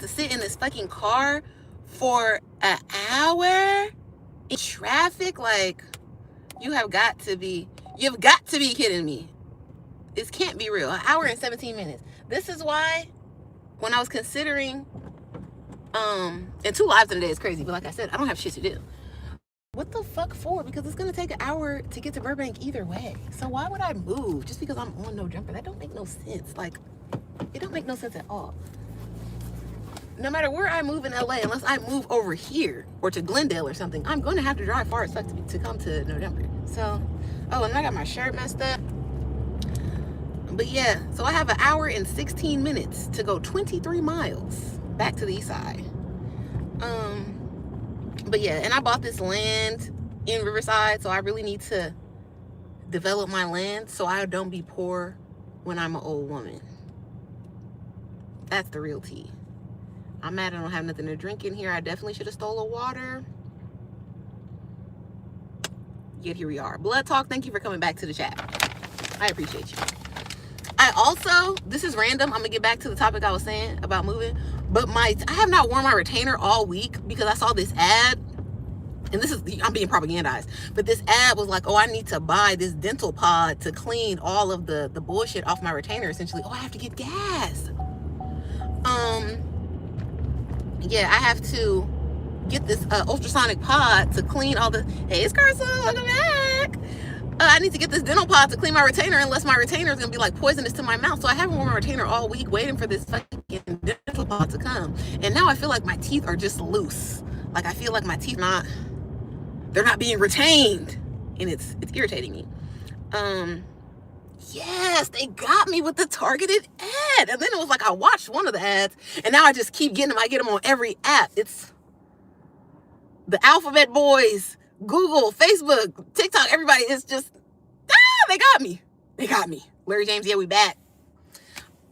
to sit in this fucking car for an hour in traffic. Like, you've got to be kidding me. This can't be real. An hour and 17 minutes. This is why when I was considering, and 2 lives in a day is crazy, but like I said, I don't have shit to do. What the fuck for? Because it's gonna take an hour to get to Burbank either way. So why would I move just because I'm on No Jumper? That don't make no sense. Like, it don't make no sense at all. No matter where I move in LA, unless I move over here or to Glendale or something, I'm going to have to drive far as fuck to come to No Jumper. So, oh, and I got my shirt messed up. But yeah, so I have an hour and 16 minutes to go 23 miles back to the east side. But yeah, and I bought this land in Riverside, so I really need to develop my land so I don't be poor when I'm an old woman. That's the real tea. I'm mad I don't have nothing to drink in here. I definitely should have stolen water. Yet here we are. Blood Talk, thank you for coming back to the chat. I appreciate you. I also, this is random, I'm gonna get back to the topic I was saying about moving, but I have not worn my retainer all week because I saw this ad, and this is, I'm being propagandized, but this ad was like, oh, I need to buy this dental pod to clean all of the bullshit off my retainer, essentially. Oh, I have to get gas. Yeah, I have to get this ultrasonic pod to clean all the, hey, it's Carson, welcome back. I need to get this dental pod to clean my retainer, unless my retainer is going to be like poisonous to my mouth. So I haven't worn my retainer all week waiting for this fucking dental pod to come. And now I feel like my teeth are just loose. Like, I feel like my teeth they're not being retained. And it's irritating me. Yes, they got me with the targeted ad. And then it was like I watched one of the ads, and now I just keep getting them. I get them on every app. It's the alphabet boys. Google, Facebook, TikTok, everybody is just, they got me. They got me. Larry James, yeah, we back.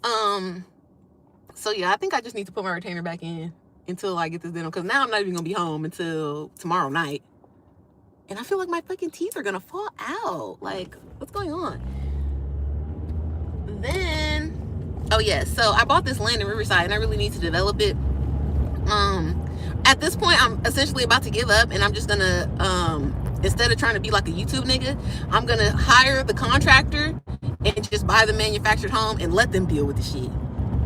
So yeah, I think I just need to put my retainer back in until I get this dental, because now I'm not even gonna be home until tomorrow night. And I feel like my fucking teeth are gonna fall out. Like, what's going on? Then, oh yeah, so I bought this land in Riverside and I really need to develop it. At this point, I'm essentially about to give up, and I'm just gonna, instead of trying to be like a YouTube nigga, I'm gonna hire the contractor and just buy the manufactured home and let them deal with the shit.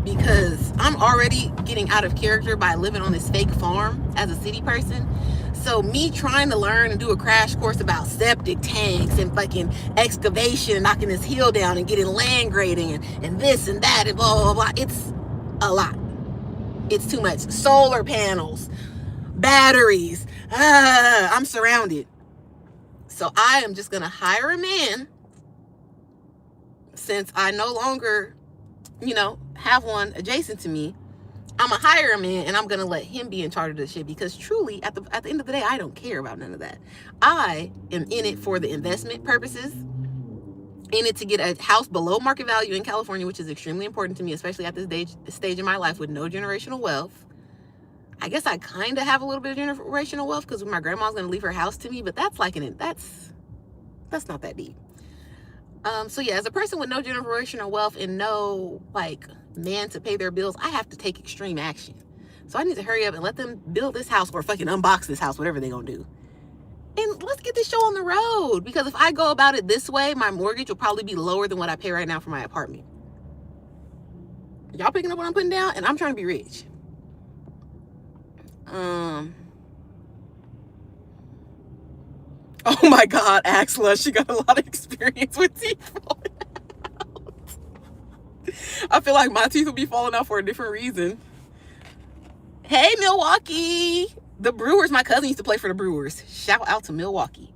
Because I'm already getting out of character by living on this fake farm as a city person. So me trying to learn and do a crash course about septic tanks and fucking excavation, knocking this hill down and getting land grading and this and that and blah, blah, blah. It's a lot. It's too much. Solar panels, batteries. I'm surrounded. So I am just going to hire a man, since I no longer, have one adjacent to me. I'm going to hire a man, and I'm going to let him be in charge of this shit, because truly, at the end of the day, I don't care about none of that. I am in it for the investment purposes, in it to get a house below market value in California, which is extremely important to me, especially at this stage in my life with no generational wealth. I guess I kind of have a little bit of generational wealth because my grandma's going to leave her house to me, but that's like that's not that deep. So yeah, as a person with no generational wealth and no like man to pay their bills, I have to take extreme action. So I need to hurry up and let them build this house or fucking unbox this house, whatever they're going to do. And let's get this show on the road, because if I go about it this way, my mortgage will probably be lower than what I pay right now for my apartment. Y'all picking up what I'm putting down? And I'm trying to be rich. Oh my God, Axla, she got a lot of experience with teeth falling out. I feel like my teeth will be falling out for a different reason. Hey, Milwaukee. The Brewers, my cousin used to play for the Brewers. Shout out to Milwaukee.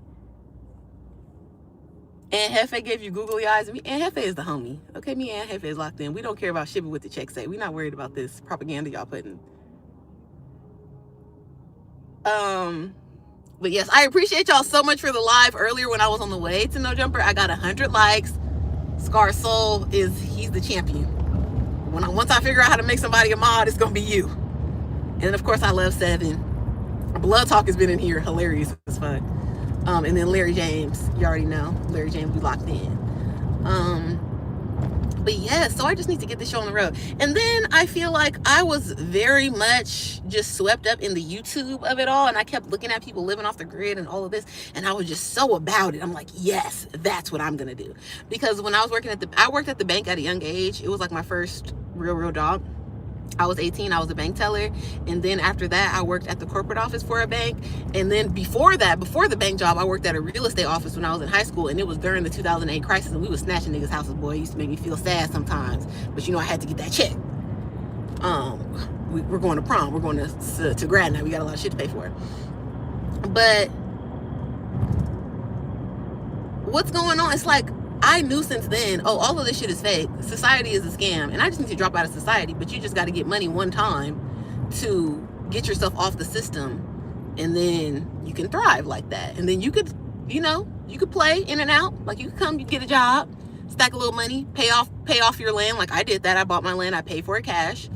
And Hefe gave you googly eyes. And Hefe is the homie. Okay, me and Hefe is locked in. We don't care about shipping with the check say. We're not worried about this propaganda y'all putting. But yes, I appreciate y'all so much for the live earlier when I was on the way to No Jumper. I got 100 likes. Scar Soul he's the champion. Once I figure out how to make somebody a mod, it's gonna be you. And of course, I love Seven. Blood Talk has been in here, hilarious as fuck. And then Larry James, you already know, Larry James, we locked in. But yeah, so I just need to get this show on the road. And then I feel like I was very much just swept up in the YouTube of it all, and I kept looking at people living off the grid and all of this, and I was just so about it. I'm like, yes, that's what I'm gonna do. Because when I was working I worked at the bank at a young age. It was like my first real job. I was 18, I was a bank teller, and then after that I worked at the corporate office for a bank. And then before the bank job, I worked at a real estate office when I was in high school, and it was during the 2008 crisis, and we was snatching niggas' houses. Boy, it used to make me feel sad sometimes, but you know, I had to get that check. We're going to prom, we're going to grad now, we got a lot of shit to pay for. But what's going on? It's like, I knew since then, oh, all of this shit is fake. Society is a scam, and I just need to drop out of society. But you just got to get money one time to get yourself off the system, and then you can thrive like that. And then you could, you know, you could play in and out. Like, you could come, you get a job, stack a little money, pay off your land. Like I did that. I bought my land, I paid for it cash.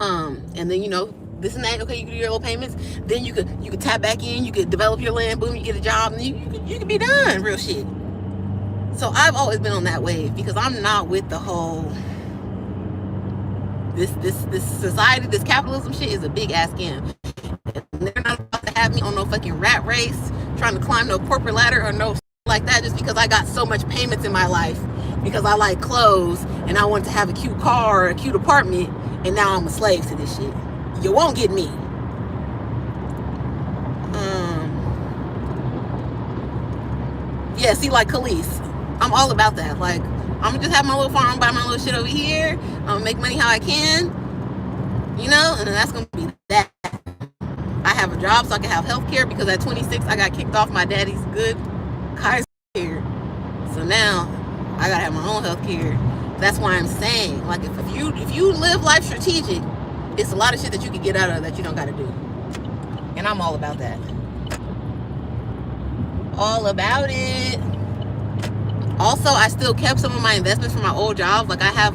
And then, you know, this and that. Okay, you can do your little payments. Then you could tap back in. You could develop your land. Boom, you get a job, and you could be done. Real shit. So I've always been on that wave, because I'm not with the whole this society, this capitalism shit is a big ass scam. And they're not about to have me on no fucking rat race, trying to climb no corporate ladder or no like that, just because I got so much payments in my life, because I like clothes and I want to have a cute car or a cute apartment, and now I'm a slave to this shit. You won't get me. Yeah, see, like Khalees, I'm all about that. Like, I'm gonna just have my little farm, buy my little shit over here. I'm gonna make money how I can, you know, and then that's gonna be that. I have a job so I can have health care, because at 26 I got kicked off my daddy's good Kaiser care. So now I gotta have my own health care. That's why I'm saying, like, if you live life strategic, it's a lot of shit that you can get out of that you don't gotta do. And I'm all about that. All about it. Also, I still kept some of my investments from my old jobs. Like, I have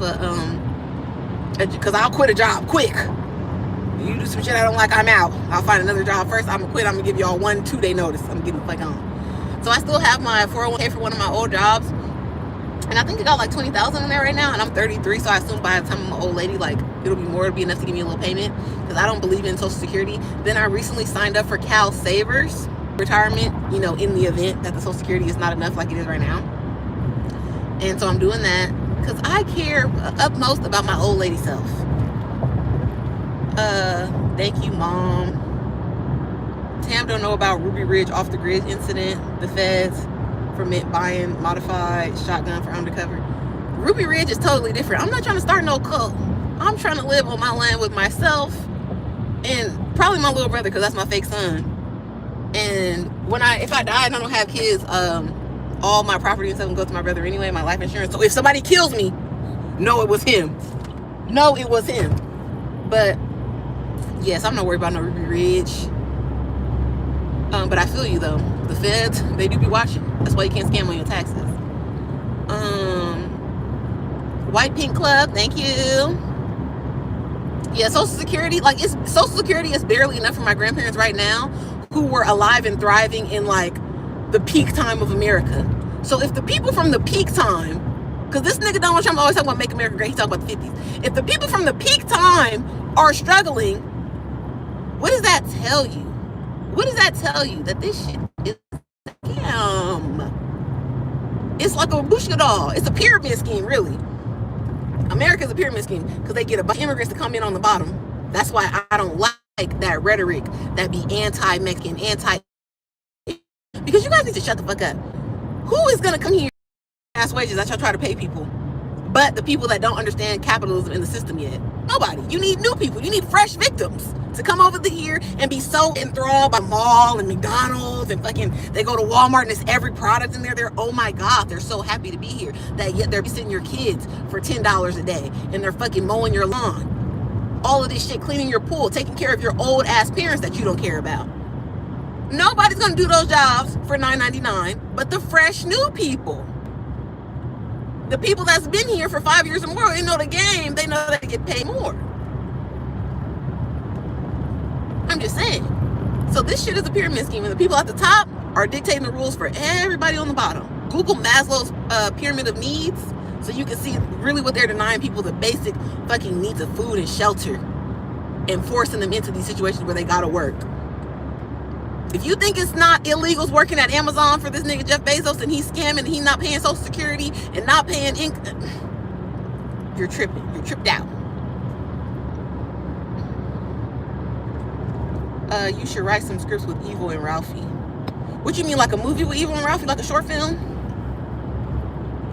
because I'll quit a job quick. You do some shit I don't like, I'm out. I'll find another job first. I'm gonna quit. I'm gonna give y'all 1-2 day notice. I'm getting the fuck on. So I still have my 401k for one of my old jobs, and I think it got like 20,000 in there right now. And I'm 33, so I assume by the time I'm an old lady, like, it'll be more. It'll be enough to give me a little payment, because I don't believe in Social Security. Then I recently signed up for Cal Savers retirement. You know, in the event that the Social Security is not enough like it is right now. And so I'm doing that because I care utmost about my old lady self. Thank you, Mom. Tam don't know about Ruby Ridge off the grid incident. The feds for buying modified shotgun for undercover. Ruby Ridge is totally different. I'm not trying to start no cult. I'm trying to live on my land with myself and probably my little brother, because that's my fake son. And if I die and I don't have kids, all my property and stuff will go to my brother anyway, my life insurance. So if somebody kills me, no, it was him. No, it was him. But yes, I'm not worried about no Ruby Ridge. But I feel you though. The feds, they do be watching. That's why you can't scam on your taxes. White Pink Club, thank you. Yeah, Social Security, Social Security is barely enough for my grandparents right now, who were alive and thriving in like the peak time of America. So if the people from the peak time, because this nigga Donald Trump always talking about Make America Great, he talking about the 50s. If the people from the peak time are struggling, what does that tell you? What does that tell you? That this shit is a scam. It's like a babushka doll. It's a pyramid scheme, really. America's a pyramid scheme because they get a bunch of immigrants to come in on the bottom. That's why I don't like that rhetoric that be anti-Mexican, because you guys need to shut the fuck up. Who is gonna come here and ask wages that y'all try to pay people? But the people that don't understand capitalism in the system yet. Nobody. You need new people. You need fresh victims to come over here and be so enthralled by mall and McDonald's and fucking, they go to Walmart and it's every product in there. They're, oh my God, they're so happy to be here. That yet they're sending your kids for $10 a day and they're fucking mowing your lawn. All of this shit, cleaning your pool, taking care of your old ass parents that you don't care about. Nobody's gonna do those jobs for $9.99, but the fresh new people. The people that's been here for 5 years or more, they know the game, they know they get paid more. I'm just saying. So this shit is a pyramid scheme, and the people at the top are dictating the rules for everybody on the bottom. Google Maslow's pyramid of needs. So you can see really what they're denying people, the basic fucking needs of food and shelter, and forcing them into these situations where they gotta work. If you think it's not illegals working at Amazon for this nigga Jeff Bezos, and he's scamming and he's not paying Social Security and not paying you're tripping. You're tripped out. You should write some scripts with Evil and Ralphie. What you mean, like a movie with Evil and Ralphie, like a short film?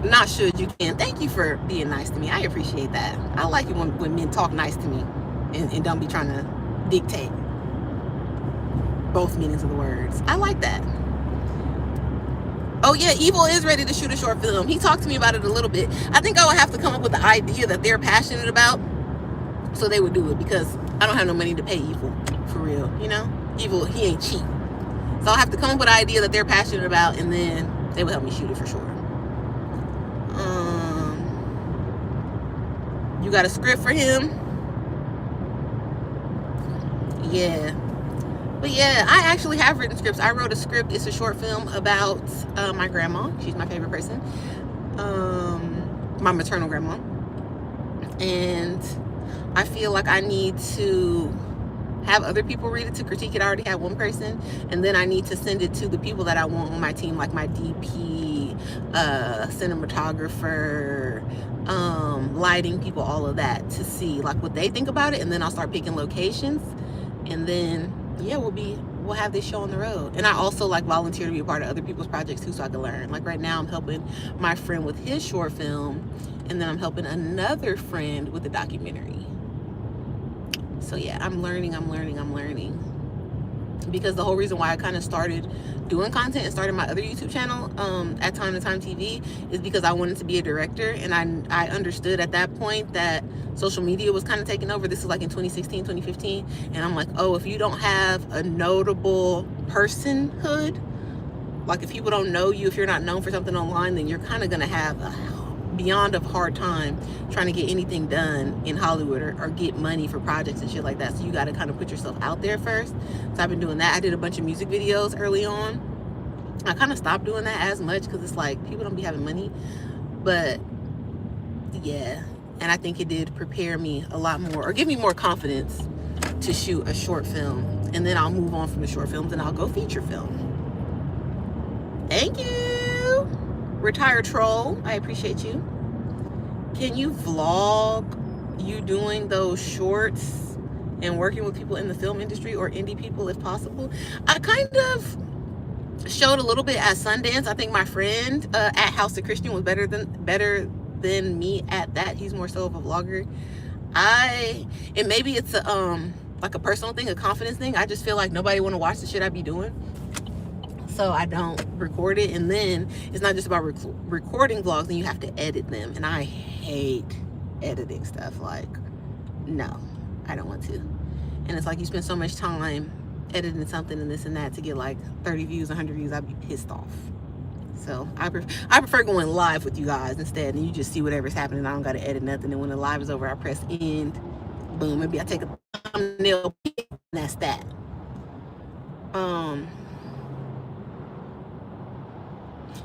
Not should, you can. Thank you for being nice to me. I appreciate that. I like it when men talk nice to me and don't be trying to dictate both meanings of the words. I like that. Oh yeah, Evil is ready to shoot a short film. He talked to me about it a little bit. I think I would have to come up with the idea that they're passionate about, so they would do it, because I don't have no money to pay Evil, for real, you know? Evil, he ain't cheap. So I'll have to come up with an idea that they're passionate about, and then they will help me shoot it for sure. You got a script for him? Yeah. But yeah, I actually have written scripts. I wrote a script. It's a short film about my grandma. She's my favorite person. My maternal grandma. And I feel like I need to have other people read it to critique it. I already had one person. And then I need to send it to the people that I want on my team, like my DP, cinematographer, lighting people, all of that, to see like what they think about it. And then I'll start picking locations. And then yeah, we'll have this show on the road. And I also like volunteer to be a part of other people's projects too, so I can learn. Like right now I'm helping my friend with his short film, and then I'm helping another friend with a documentary. So yeah, I'm learning. Because the whole reason why I kind of started doing content and started my other YouTube channel at Time to Time TV is because I wanted to be a director, and I understood at that point that social media was kind of taking over. This is like in 2016, 2015, and I'm like, oh, if you don't have a notable personhood, like if people don't know you, if you're not known for something online, then you're kind of gonna have a beyond a hard time trying to get anything done in Hollywood or get money for projects and shit like that. So you got to kind of put yourself out there first. So I've been doing that. I did a bunch of music videos early on. I kind of stopped doing that as much because it's like people don't be having money. But yeah, and I think it did prepare me a lot more, or give me more confidence to shoot a short film. And then I'll move on from the short films and I'll go feature film. Thank you, Retired Troll. I appreciate you. Can you vlog you doing those shorts and working with people in the film industry or indie people if possible? I kind of showed a little bit at Sundance. I think my friend at House of Christian was better than me at that. He's more so of a vlogger. And maybe it's a like a personal thing, a confidence thing. I just feel like nobody want to watch the shit I be doing, so I don't record it. And then it's not just about recording vlogs, and you have to edit them, and I hate editing stuff. Like, no, I don't want to. And it's like you spend so much time editing something and this and that to get like 30 views, 100 views. I'd be pissed off. So I prefer going live with you guys instead, and you just see whatever's happening. I don't got to edit nothing, and when the live is over, I press end, boom, maybe I take a thumbnail, and that's that.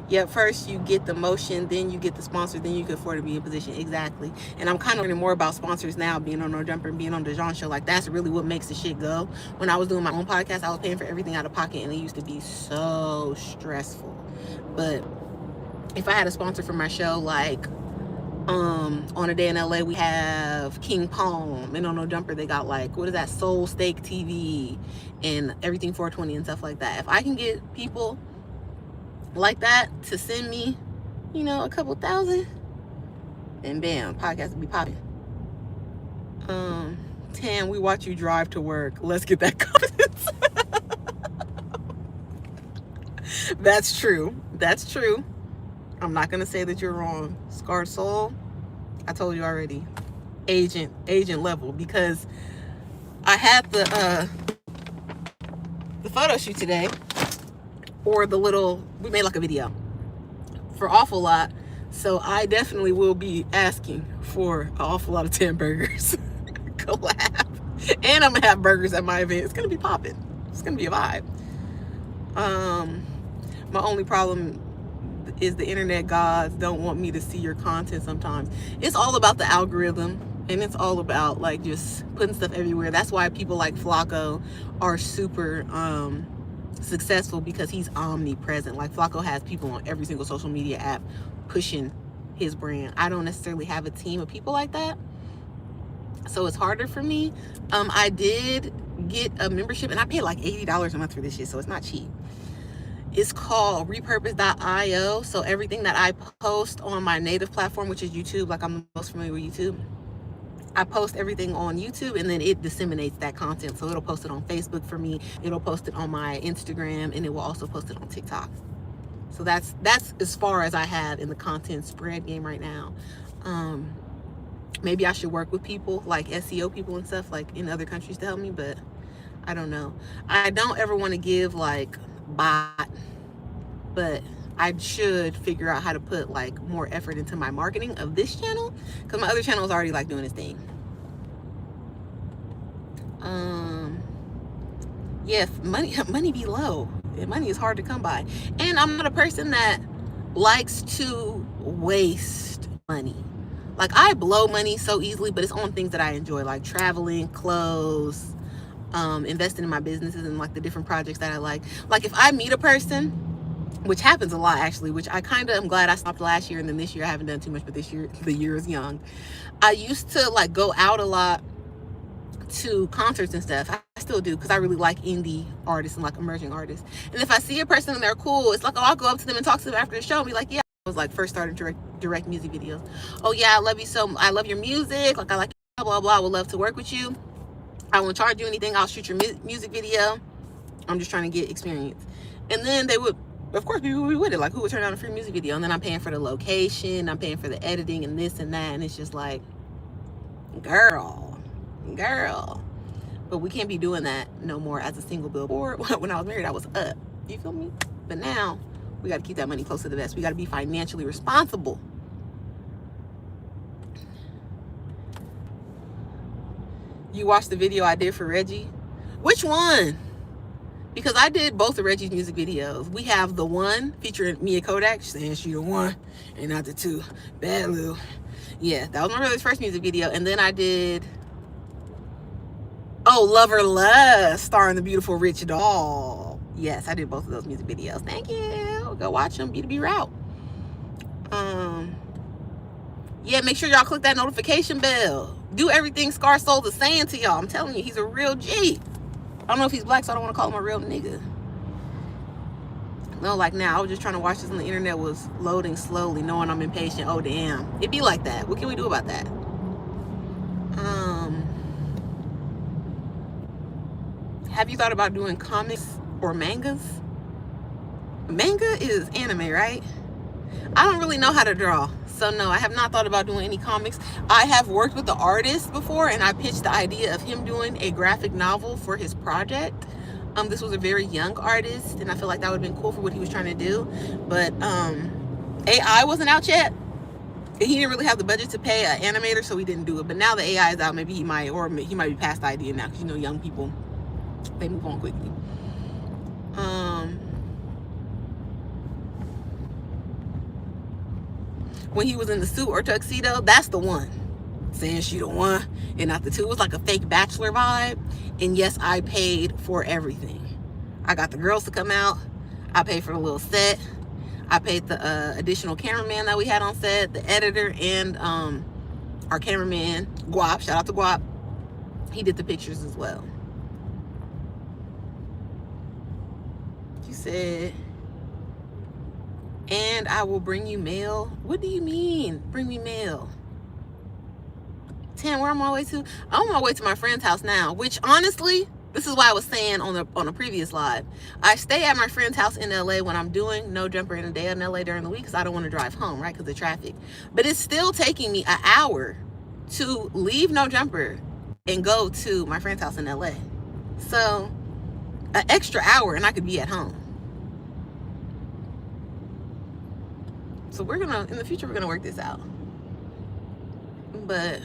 Yeah, first you get the motion, then you get the sponsor, then you can afford to be in position. Exactly. And I'm kind of learning more about sponsors now, being on No Jumper and being on the Jean Show. Like, that's really what makes the shit go. When I was doing my own podcast, I was paying for everything out of pocket, and it used to be so stressful. But if I had a sponsor for my show, like on A Day in LA, we have King Palm, and on No Jumper they got like, what is that, Soul Steak TV and everything 420 and stuff like that. If I can get people like that to send me, you know, a couple thousand, and bam, podcast will be popping. Tam, we watch you drive to work. Let's get that confidence. That's true. That's true. I'm not gonna say that you're wrong. Scarred Soul, I told you already. Agent level, because I had the photo shoot today, or we made like a video for Awful Lot. So I definitely will be asking for an awful lot of 10 burgers collab. And I'm gonna have burgers at my event. It's gonna be popping. It's gonna be a vibe. My only problem is the internet gods don't want me to see your content sometimes. It's all about the algorithm, and it's all about like just putting stuff everywhere. That's why people like Flacco are super successful, because he's omnipresent. Like Flacco has people on every single social media app pushing his brand. I don't necessarily have a team of people like that, so it's harder for me. I did get a membership, and I paid like $80 a month for this shit, so it's not cheap. It's called repurpose.io. So everything that I post on my native platform, which is YouTube, like I'm the most familiar with YouTube, I post everything on YouTube, and then it disseminates that content. So it'll post it on Facebook for me, it'll post it on my Instagram, and it will also post it on TikTok. So that's as far as I have in the content spread game right now. Maybe I should work with people like SEO people and stuff like in other countries to help me, but I don't know. I don't ever want to give like bot, but I should figure out how to put like more effort into my marketing of this channel, because my other channel is already like doing its thing. Yeah, money be low. Money is hard to come by, and I'm not a person that likes to waste money. Like I blow money so easily, but it's on things that I enjoy, like traveling, clothes, investing in my businesses and like the different projects that I like. Like if I meet a person, which happens a lot actually, which I kind of am glad I stopped last year, and then this year I haven't done too much, but this year, the year is young. I used to like go out a lot to concerts and stuff. I still do, because I really like indie artists and like emerging artists. And if I see a person and they're cool, it's like, oh, I'll go up to them and talk to them after the show and be like, yeah, I was like first started direct music videos. Oh yeah, I love you I love your music, like I like blah blah blah, I would love to work with you. I won't charge you anything, I'll shoot your music video, I'm just trying to get experience. And then they would, of course, we would it, like who would turn down a free music video? And then I'm paying for the location, I'm paying for the editing and this and that, and it's just like, girl. But we can't be doing that no more as a single billboard. When I was married, I was up, you feel me? But now we got to keep that money close to the vest. We got to be financially responsible. You watched the video I did for Reggie? Which one? Because I did both of Reggie's music videos. We have the one featuring Mia Kodak saying she the one and not the two. Bad Lou. Yeah, that was my brother's first music video. And then I did, oh, Lover Lust, starring the beautiful Rich Doll. Yes, I did both of those music videos. Thank you. Go watch them. B2B route. Yeah, make sure y'all click that notification bell. Do everything Scar Souls is saying to y'all. I'm telling you, he's a real G. I don't know if he's black, so I don't want to call him a real nigga. No, like now, I was just trying to watch this and the internet was loading slowly, knowing I'm impatient. Oh, damn. It be like that. What can we do about that? Have you thought about doing comics or mangas? Manga is anime, right? I don't really know how to draw, so no, I have not thought about doing any comics. I have worked with the artist before, and I pitched the idea of him doing a graphic novel for his project. This was a very young artist, and I feel like that would have been cool for what he was trying to do. But AI wasn't out yet. He didn't really have the budget to pay an animator, so he didn't do it. But now the AI is out, maybe he might, or he might be past the idea now, because you know young people, they move on quickly. When he was in the suit or tuxedo, that's the one. Saying she the one and not the two. It was like a fake Bachelor vibe. And yes, I paid for everything. I got the girls to come out. I paid for the little set. I paid the additional cameraman that we had on set, the editor, and our cameraman, Guap. Shout out to Guap. He did the pictures as well. You said, and I will bring you mail. What do you mean, bring me mail? Where I'm on my way to? I'm on my way to my friend's house now, which honestly, this is why I was saying on a previous live, I stay at my friend's house in LA when I'm doing No Jumper in a day in LA during the week, because I don't want to drive home, right, because of traffic. But it's still taking me an hour to leave No Jumper and go to my friend's house in LA. So an extra hour and I could be at home. So we're gonna, in the future, we're gonna work this out. But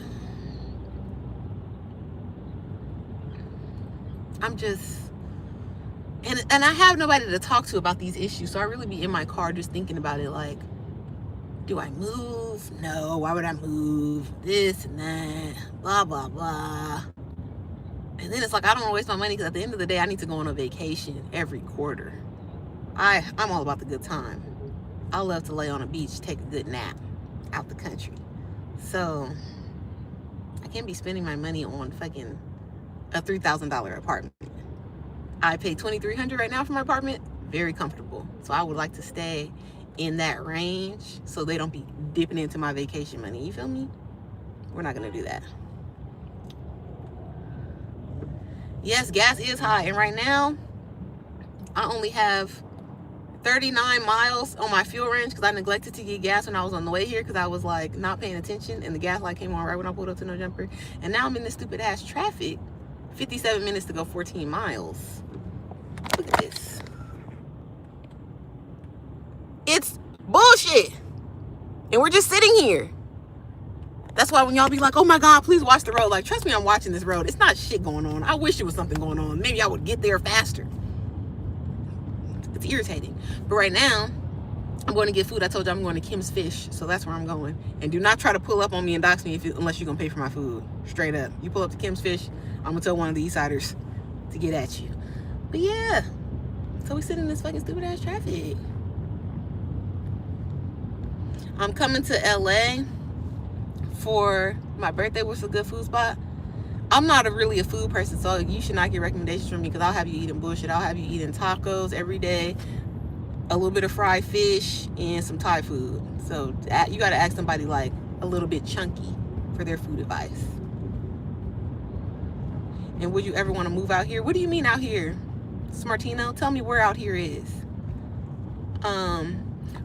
And I have nobody to talk to about these issues, so I really be in my car just thinking about it, like, do I move? No, why would I move? This and that, blah, blah, blah. And then it's like, I don't want to waste my money, because at the end of the day, I need to go on a vacation every quarter. I'm all about the good time. I love to lay on a beach, take a good nap out the country. So I can't be spending my money on fucking a $3,000 apartment. I pay $2,300 right now for my apartment. Very comfortable. So I would like to stay in that range so they don't be dipping into my vacation money. You feel me? We're not gonna do that. Yes, gas is high, and right now I only have 39 miles on my fuel range because I neglected to get gas when I was on the way here because I was like not paying attention, and the gas light came on right when I pulled up to No Jumper. And now I'm in this stupid ass traffic. 57 minutes to go 14 miles. Look at this. It's bullshit. And we're just sitting here. That's why when y'all be like, oh my God, please watch the road. Like, trust me, I'm watching this road. It's not shit going on. I wish there was something going on. Maybe I would get there faster. It's irritating. But right now, I'm going to get food. I told you I'm going to Kim's Fish. So that's where I'm going. And do not try to pull up on me and dox me unless you're going to pay for my food. Straight up. You pull up to Kim's Fish, I'm going to tell one of the Eastsiders to get at you. But yeah. So we sit in this fucking stupid ass traffic. I'm coming to LA for my birthday, which is a good food spot. I'm not really a food person, so you should not get recommendations from me because I'll have you eating bullshit. I'll have you eating tacos every day, a little bit of fried fish, and some Thai food. So you got to ask somebody like a little bit chunky for their food advice. And would you ever want to move out here? What do you mean out here? Smartino, tell me where out here is.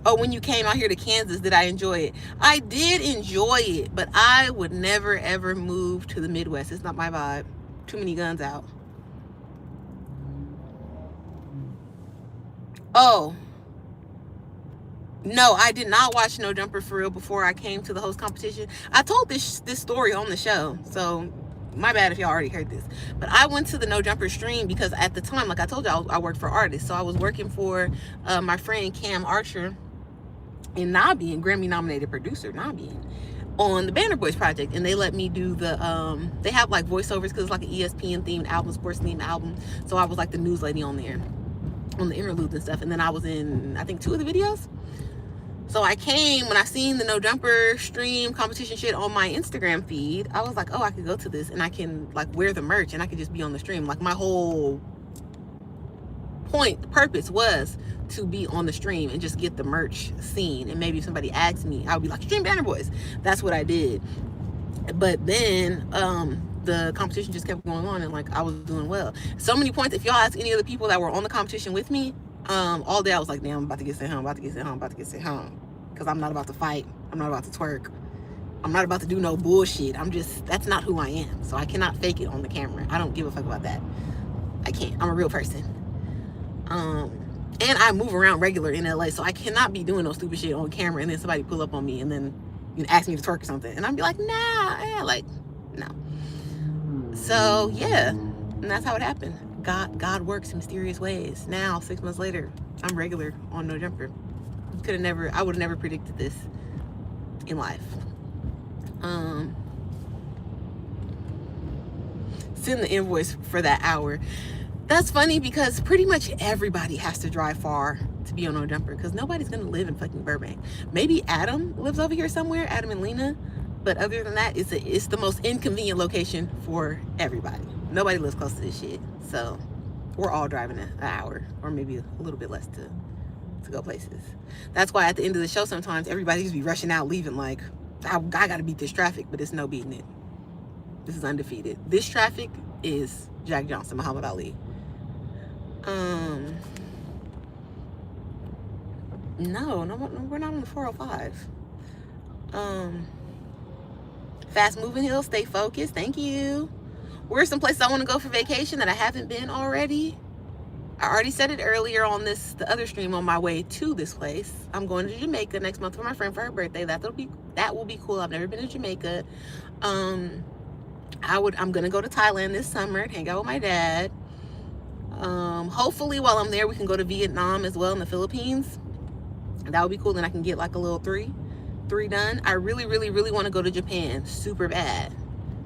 Oh, when you came out here to Kansas, did I enjoy it? I did enjoy it, but I would never, ever move to the Midwest. It's not my vibe. Too many guns out. Oh. No, I did not watch No Jumper for real before I came to the host competition. I told this story on the show, so my bad if y'all already heard this. But I went to the No Jumper stream because at the time, like I told y'all, I worked for artists. So I was working for my friend Cam Archer and Nabian, Grammy-nominated producer Nabian, on the Banner Boys project. And they let me do the, they have like voiceovers because it's like an ESPN-themed album, sports-themed album. So I was like the news lady on there, on the interludes and stuff. And then I was in, I think, 2 of the videos. So I came, when I seen the No Jumper stream competition shit on my Instagram feed, I was like, oh, I could go to this and I can like wear the merch and I could just be on the stream. Like my whole purpose was to be on the stream and just get the merch seen. And maybe if somebody asked me, I would be like, stream Banner Boys. That's what I did. But then the competition just kept going on and like I was doing well. So many points, if y'all ask any of the people that were on the competition with me, all day I was like, damn, I'm about to get sent home, because I'm not about to fight. I'm not about to twerk. I'm not about to do no bullshit. That's not who I am. So I cannot fake it on the camera. I don't give a fuck about that. I can't. I'm a real person. And I move around regular in LA, so I cannot be doing no stupid shit on camera and then somebody pull up on me and then ask me to twerk or something. And I'd be like, nah, no. So yeah, and that's how it happened. God works in mysterious ways. Now, 6 months later, I'm regular on No Jumper. I would have never predicted this in life. Send the invoice for that hour. That's funny because pretty much everybody has to drive far to be on No Jumper because nobody's gonna live in fucking Burbank. Maybe Adam lives over here somewhere, Adam and Lena. But other than that, it's the most inconvenient location for everybody. Nobody lives close to this shit. So we're all driving an hour or maybe a little bit less to go places. That's why at the end of the show, sometimes everybody just be rushing out, leaving like, I gotta beat this traffic, but it's no beating it. This is undefeated. This traffic is Jack Johnson, Muhammad Ali. No, we're not on the 405. Fast moving hills, stay focused. Thank you. Where's some places I want to go for vacation that I haven't been already? I already said it earlier on the other stream on my way to this place. I'm going to Jamaica next month for my friend for her birthday. That will be cool. I've never been to Jamaica. I'm gonna go to Thailand this summer and hang out with my dad. Hopefully while I'm there, we can go to Vietnam as well, in the Philippines. That would be cool. Then I can get like a little three done. I really, really, really want to go to Japan super bad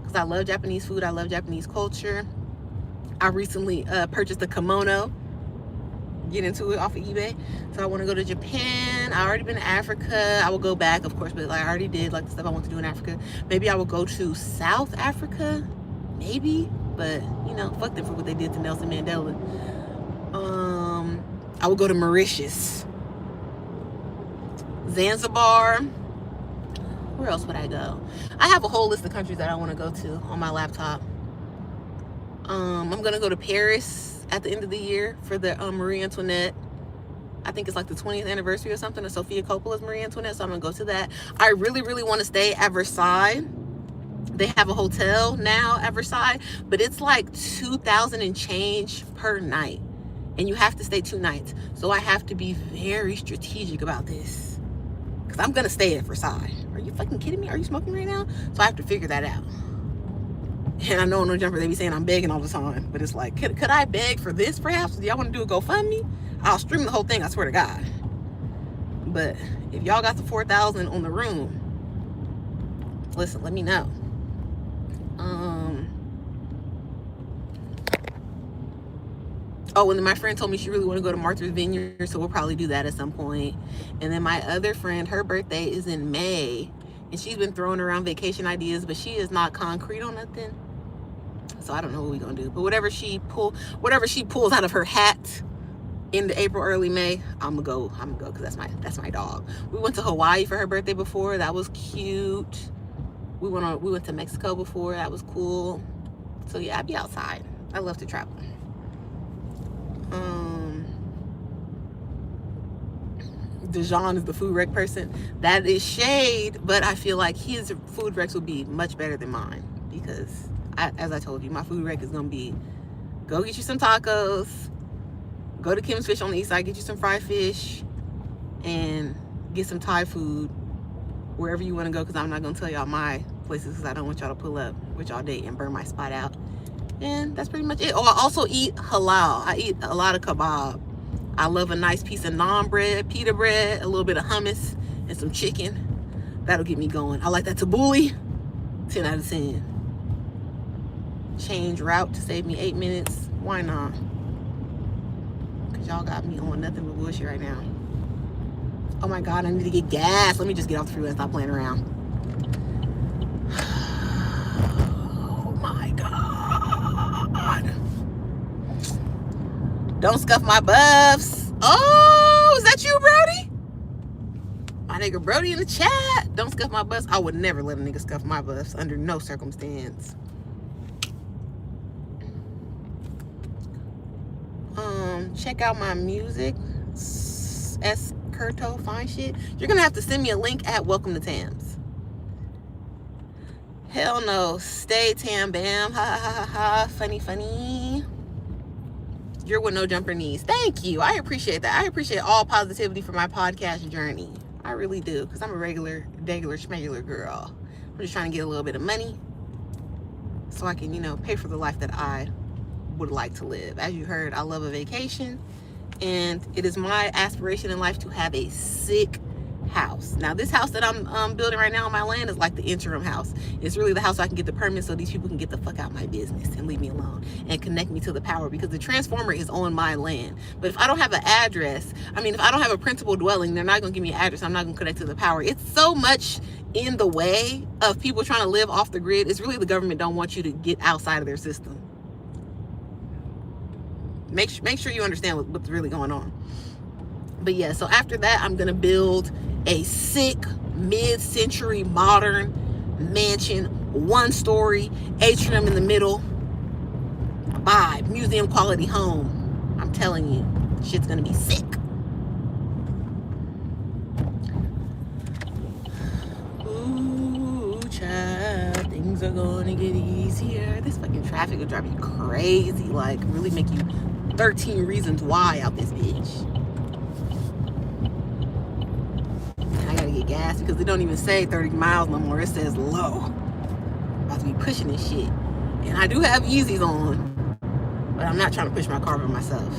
because I love Japanese food. I love Japanese culture. I recently purchased a kimono. Get into it off of eBay. So I want to go to Japan. I already been to Africa. I will go back, of course, but like I already did like the stuff I want to do in Africa. Maybe I will go to South Africa. Maybe. But, you know, fuck them for what they did to Nelson Mandela. I will go to Mauritius. Zanzibar. Where else would I go? I have a whole list of countries that I want to go to on my laptop. I'm going to go to Paris at the end of the year for the Marie Antoinette. I think it's like the 20th anniversary or something of Sophia Coppola's Marie Antoinette, so I'm going to go to that. I really, really want to stay at Versailles. They have a hotel now at Versailles, but it's like $2,000 and change per night. And you have to stay 2 nights. So I have to be very strategic about this. Because I'm going to stay at Versailles. Are you fucking kidding me? Are you smoking right now? So I have to figure that out. And I know on No Jumper they be saying I'm begging all the time. But it's like, could I beg for this perhaps? Do y'all want to do a GoFundMe? I'll stream the whole thing, I swear to God. But if y'all got the $4,000 on the room, listen, let me know. Oh, and then my friend told me she really want to go to Martha's Vineyard, so we'll probably do that at some point. And then my other friend, her birthday is in May, and she's been throwing around vacation ideas, but she is not concrete on nothing. So I don't know what we're gonna do. But whatever she pulls out of her hat in the April, early May, I'm gonna go because that's my dog. We went to Hawaii for her birthday before. That was cute. We went to Mexico before. That was cool. So yeah, I'd be outside. I love to travel. Dijon is the food rec person. That is shade, but I feel like his food recs will be much better than mine because, as I told you, my food rec is gonna be go get you some tacos, go to Kim's Fish on the east side, get you some fried fish, and get some Thai food wherever you want to go. Because I'm not gonna tell y'all my places because I don't want y'all to pull up with y'all date and burn my spot out. And that's pretty much it. Oh, I also eat halal. I eat a lot of kebab. I love a nice piece of naan bread, pita bread, a little bit of hummus, and some chicken. That'll get me going. I like that tabbouleh. 10 out of 10. Change route to save me 8 minutes. Why not? Because y'all got me on nothing but bullshit right now. Oh my God, I need to get gas. Let me just get off the freeway and stop playing around. Oh my God. Don't scuff my buffs. Oh, is that you, Brody? My nigga Brody in the chat. Don't scuff my buffs. I would never let a nigga scuff my buffs under no circumstance. Check out my music. S. Curto, fine shit. You're gonna have to send me a link at Welcome to Tams. Hell no. Stay Tam Bam. Ha ha ha ha. Funny. You're what No Jumper needs. Thank you. I appreciate that. I appreciate all positivity for my podcast journey. I really do. Because I'm a regular schmegular girl. I'm just trying to get a little bit of money so I can, pay for the life that I would like to live. As you heard, I love a vacation. And it is my aspiration in life to have a sick house. Now, this house that I'm building right now on my land is like the interim house. It's really the house so I can get the permit so these people can get the fuck out of my business and leave me alone and connect me to the power, because the transformer is on my land. But if I don't have an address, if I don't have a principal dwelling, they're not going to give me an address. I'm not going to connect to the power. It's so much in the way of people trying to live off the grid. It's really the government don't want you to get outside of their system. Make sure you understand what's really going on. But yeah, so after that, I'm going to build a sick mid-century modern mansion, 1-story, atrium in the middle, vibe, museum quality home. I'm telling you, shit's going to be sick. Ooh, child, things are going to get easier. This fucking traffic will drive you crazy, like really make you 13 reasons why out this bitch. And I gotta get gas because they don't even say 30 miles no more. It says low. I'm about to be pushing this shit. And I do have Yeezys on, but I'm not trying to push my car by myself.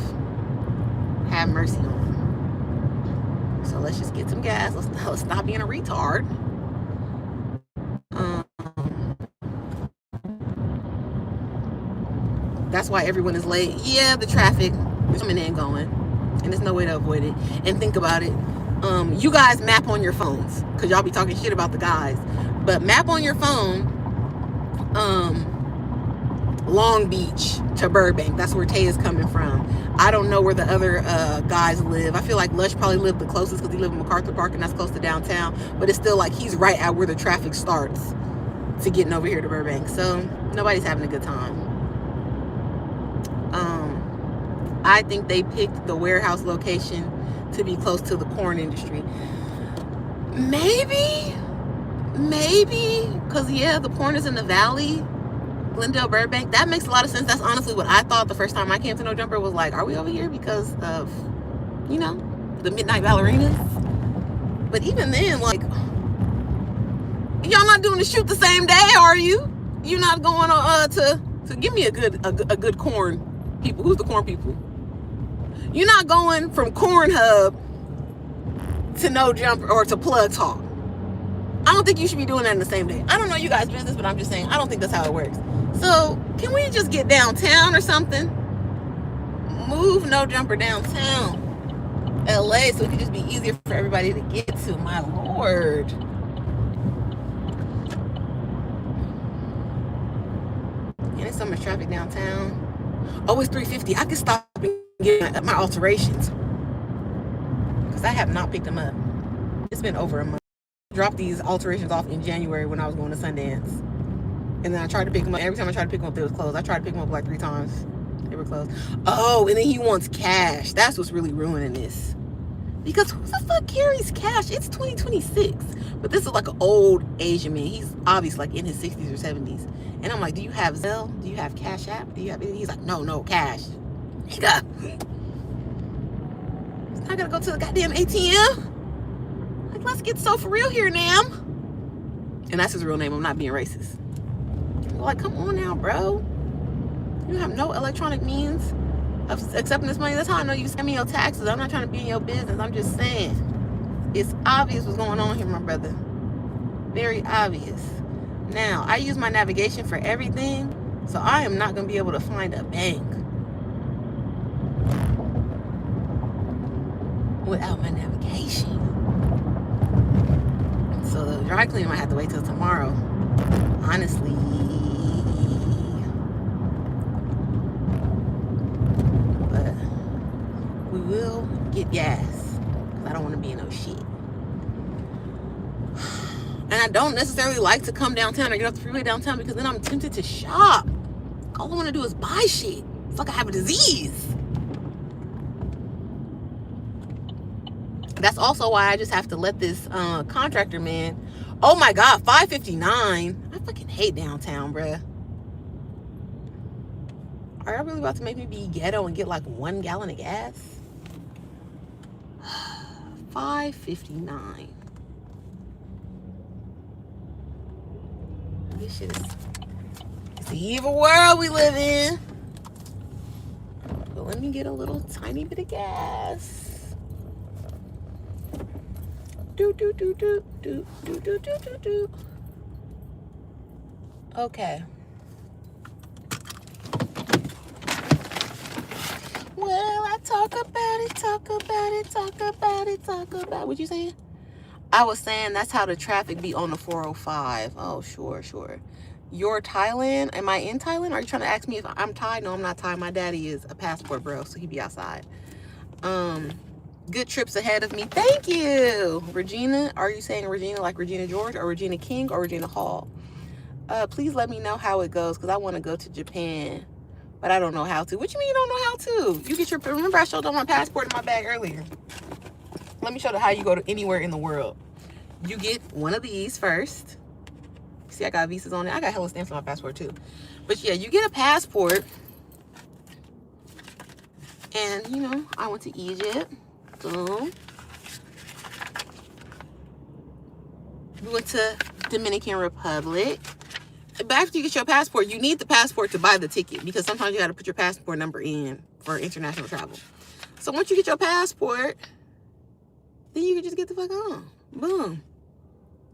Have mercy on me. So let's just get some gas. Let's stop being a retard. That's why everyone is late. Yeah, the traffic is coming and going, and there's no way to avoid it. And think about it. You guys map on your phones, because y'all be talking shit about the guys. But map on your phone, Long Beach to Burbank. That's where Tay is coming from. I don't know where the other guys live. I feel like Lush probably lived the closest because he lived in MacArthur Park, and that's close to downtown. But it's still like he's right at where the traffic starts to getting over here to Burbank. So nobody's having a good time. I think they picked the warehouse location to be close to the corn industry. Maybe, because yeah, the corn is in the valley, Glendale, Burbank. That makes a lot of sense. That's honestly what I thought the first time I came to No Jumper, was like, are we over here because of, you know, the Midnight Ballerinas? But even then, like, y'all not doing the shoot the same day, are you? You're not going to give me a good corn people. Who's the corn people? You're not going from Corn Hub to No Jumper or to Plug Talk. I don't think you should be doing that in the same day. I don't know you guys' business, but I'm just saying, I don't think that's how it works. So can we just get downtown or something? Move No Jumper downtown LA so it can just be easier for everybody to get to. My Lord. And there's so much traffic downtown. Oh, it's 350. I can stop and get my alterations, because I have not picked them up. It's been over a month. I dropped these alterations off in January when I was going to Sundance. And then I tried to pick them up. Every time I tried to pick them up, they was closed. I tried to pick them up like 3 times. They were closed. Oh, and then he wants cash. That's what's really ruining this. Because who the fuck carries cash? It's 2026. But this is like an old Asian man. He's obviously like in his 60s or 70s. And I'm like, do you have Zelle? Do you have Cash App? Do you have anything? He's like, no, cash. Nigga. I gotta go to the goddamn ATM. Like, let's get so for real here, Nam. And that's his real name. I'm not being racist. Like, come on now, bro. You have no electronic means of accepting this money. That's how I know you send me your taxes. I'm not trying to be in your business. I'm just saying. It's obvious what's going on here, my brother. Very obvious. Now, I use my navigation for everything, so I am not going to be able to find a bank without my navigation. So the dry cleaning might have to wait till tomorrow. Honestly. But we will get gas, because I don't want to be in no shit. And I don't necessarily like to come downtown or get off the freeway downtown, because then I'm tempted to shop. All I want to do is buy shit. It's like I have a disease. That's also why I just have to let this contractor man. Oh my God, $5.59. I fucking hate downtown, bruh. Are y'all really about to make me be ghetto and get like 1 gallon of gas? $5.59. This shit is, it's the evil world we live in. But let me get a little tiny bit of gas. Do. Okay. Well, I talk about it. What you saying? I was saying that's how the traffic be on the 405. Oh, sure. You're Thailand? Am I in Thailand? Are you trying to ask me if I'm Thai? No, I'm not Thai. My daddy is a passport bro, so he be outside. Good trips ahead of me. Thank you. Regina, are you saying Regina like Regina George or Regina King or Regina Hall? Please let me know how it goes, because I want to go to Japan, but I don't know how to. What you mean you don't know how to? You get your, remember I showed them my passport in my bag earlier. Let me show you how you go to anywhere in the world. You get one of these first. See, I got visas on it. I got hella stamps on my passport too. But yeah, you get a passport. And, you know, I went to Egypt. Boom. We went to Dominican Republic. But after you get your passport, you need the passport to buy the ticket, because sometimes you got to put your passport number in for international travel. So once you get your passport, then you can just get the fuck on. Boom.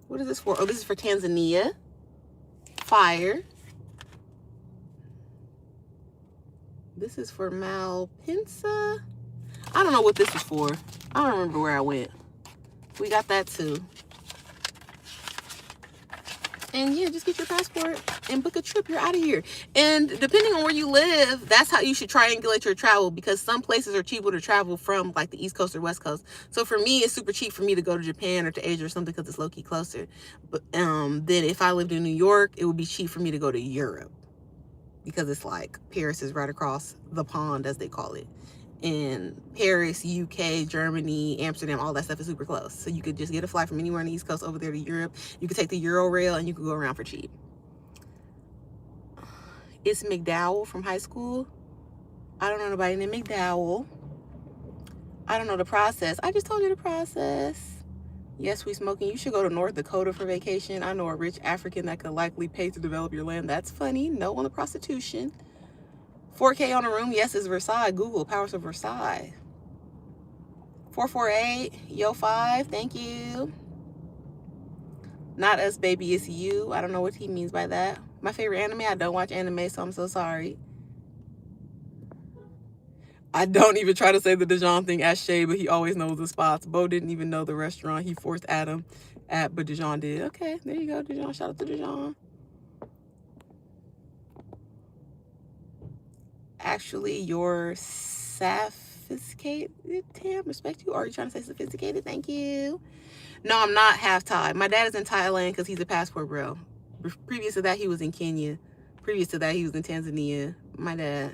What is this for? Oh, this is for Tanzania. Fire. This is for Malpensa. I don't know what this is for. I don't remember where I went. We got that too. And yeah, just get your passport and book a trip. You're out of here. And depending on where you live, that's how you should triangulate your travel, because some places are cheaper to travel from, like the East Coast or West Coast. So for me, it's super cheap for me to go to Japan or to Asia or something, because it's low-key closer. But then if I lived in New York, it would be cheap for me to go to Europe, because it's like Paris is right across the pond, as they call it. And Paris, UK, Germany, Amsterdam, all that stuff is super close. So you could just get a flight from anywhere on the East Coast over there to Europe. You could take the Euro rail and you could go around for cheap. It's McDowell from high school. I don't know nobody named McDowell. I don't know the process. I just told you the process. Yes, we smoking. You should go to North Dakota for vacation. I know a rich African that could likely pay to develop your land. That's funny. No on the prostitution. 4K on a room. Yes, it's Versailles. Google Powers of Versailles. 448. Yo 5. Thank you. Not us, baby. It's you. I don't know what he means by that. My favorite anime. I don't watch anime, so I'm so sorry. I don't even try to say the Dijon thing as Shay, but he always knows the spots. Bo didn't even know the restaurant he forced Adam at, but Dijon did. Okay, there you go, Dijon. Shout out to Dijon. Actually, you're sophisticated, Tam. Respect you. Or are you trying to say sophisticated? Thank you. No, I'm not half Thai. My dad is in Thailand because he's a passport bro. Previous to that, he was in Kenya. Previous to that, he was in Tanzania. My dad.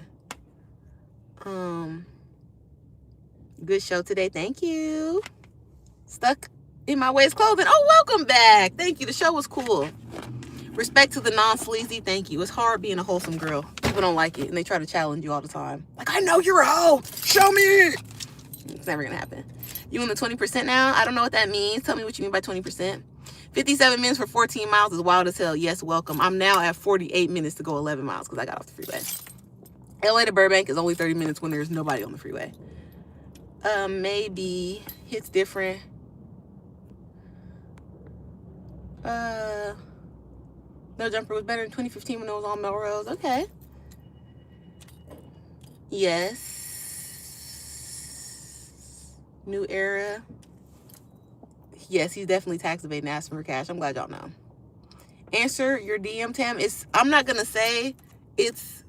Good show today. Thank you. Stuck in my waist clothing. Oh, welcome back. Thank you. The show was cool. Respect to the non-sleazy. Thank you. It's hard being a wholesome girl. People don't like it, and they try to challenge you all the time. Like, I know you're a hoe. Show me. It's never going to happen. You in the 20% now? I don't know what that means. Tell me what you mean by 20%. 57 minutes for 14 miles is wild as hell. Yes, welcome. I'm now at 48 minutes to go 11 miles because I got off the freeway. LA to Burbank is only 30 minutes when there's nobody on the freeway. Maybe. Hits different. No Jumper was better in 2015 when it was on Melrose. Okay. Yes. New era. Yes, he's definitely tax evading, asking for cash. I'm glad y'all know. Answer your DM, Tam. I'm not going to say it's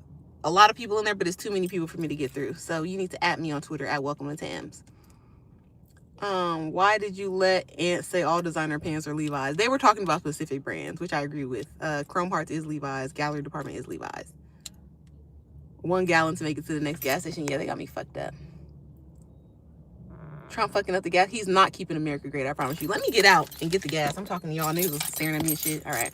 a lot of people in there, but it's too many people for me to get through. So you need to at me on Twitter at Welcome to Tams. Why did you let Aunt say all designer pants are Levi's? They were talking about specific brands, which I agree with. Chrome Hearts is Levi's. Gallery Department is Levi's. 1 gallon to make it to the next gas station. Yeah, they got me fucked up. Trump fucking up the gas. He's not keeping America great, I promise you. Let me get out and get the gas. I'm talking to y'all. Niggas staring at me and shit. All right.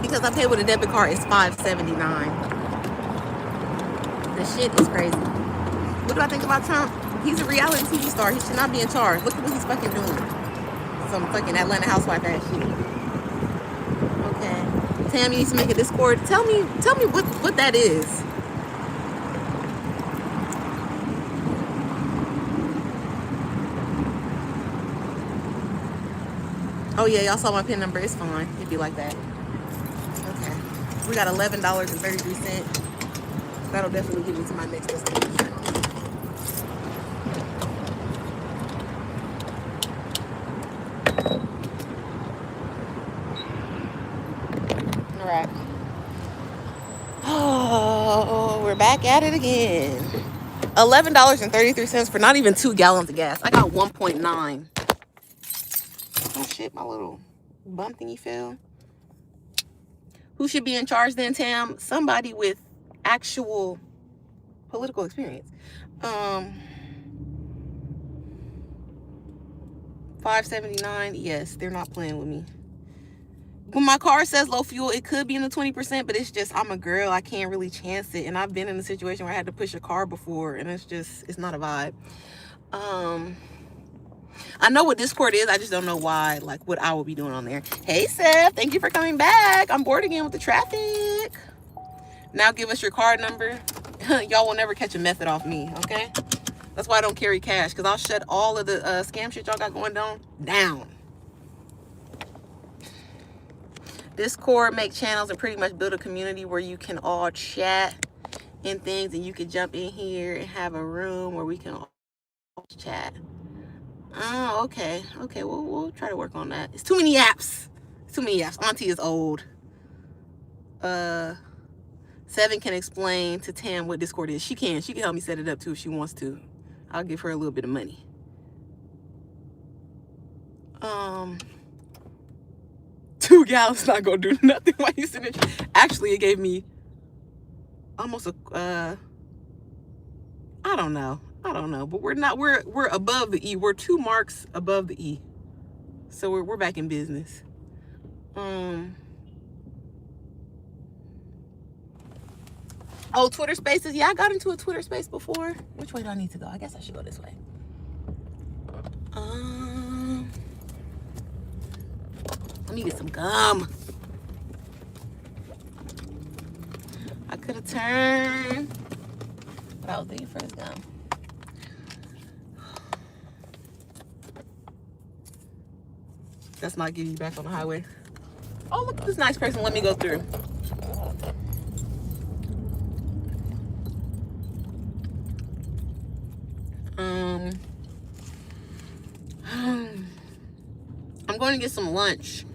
Because I pay with a debit card, it's $5.79. The shit is crazy. What do I think about Trump? He's a reality TV star. He should not be in charge. Look at what he's fucking doing. Some fucking Atlanta housewife ass shit. Okay. Tam, you need to make a Discord. Tell me what that is. Oh yeah, y'all saw my PIN number. It's fine. It'd be like that. Okay. We got $11.33. That'll definitely get me to my next destination. All right. Oh, we're back at it again. $11.33 for not even 2 gallons of gas. I got 1.9. shit, my little bump thingy fell. Who should be in charge then, Tam? Somebody with actual political experience. 579. Yes, they're not playing with me. When my car says low fuel, it could be in the 20%, but it's just, I'm a girl, I can't really chance it. And I've been in a situation where I had to push a car before, and it's not a vibe. I know what Discord is, I just don't know why, like what I will be doing on there. Hey Seth, thank you for coming back. I'm bored again with the traffic. Now give us your card number. Y'all will never catch a method off me, okay? That's why I don't carry cash, because I'll shut all of the scam shit y'all got going down. Discord, make channels, and pretty much build a community where you can all chat and things, and you can jump in here and have a room where we can all chat. Oh, okay. Okay, we'll try to work on that. It's too many apps. Auntie is old. 7 can explain to Tam what Discord is. She can help me set it up too if she wants to. I'll give her a little bit of money. 2 gallons not gonna do nothing while you sitting there. Actually, it gave me almost a I don't know, but we're above the E. We're 2 marks above the E, so we're back in business. Oh, Twitter Spaces. Yeah, I got into a Twitter Space before. Which way do I need to go? I guess I should go this way. Let me get some gum. I could have turned, but I was thinking for this gum. That's not getting you back on the highway. Oh, look at this nice person. Let me go through. I'm going to get some lunch,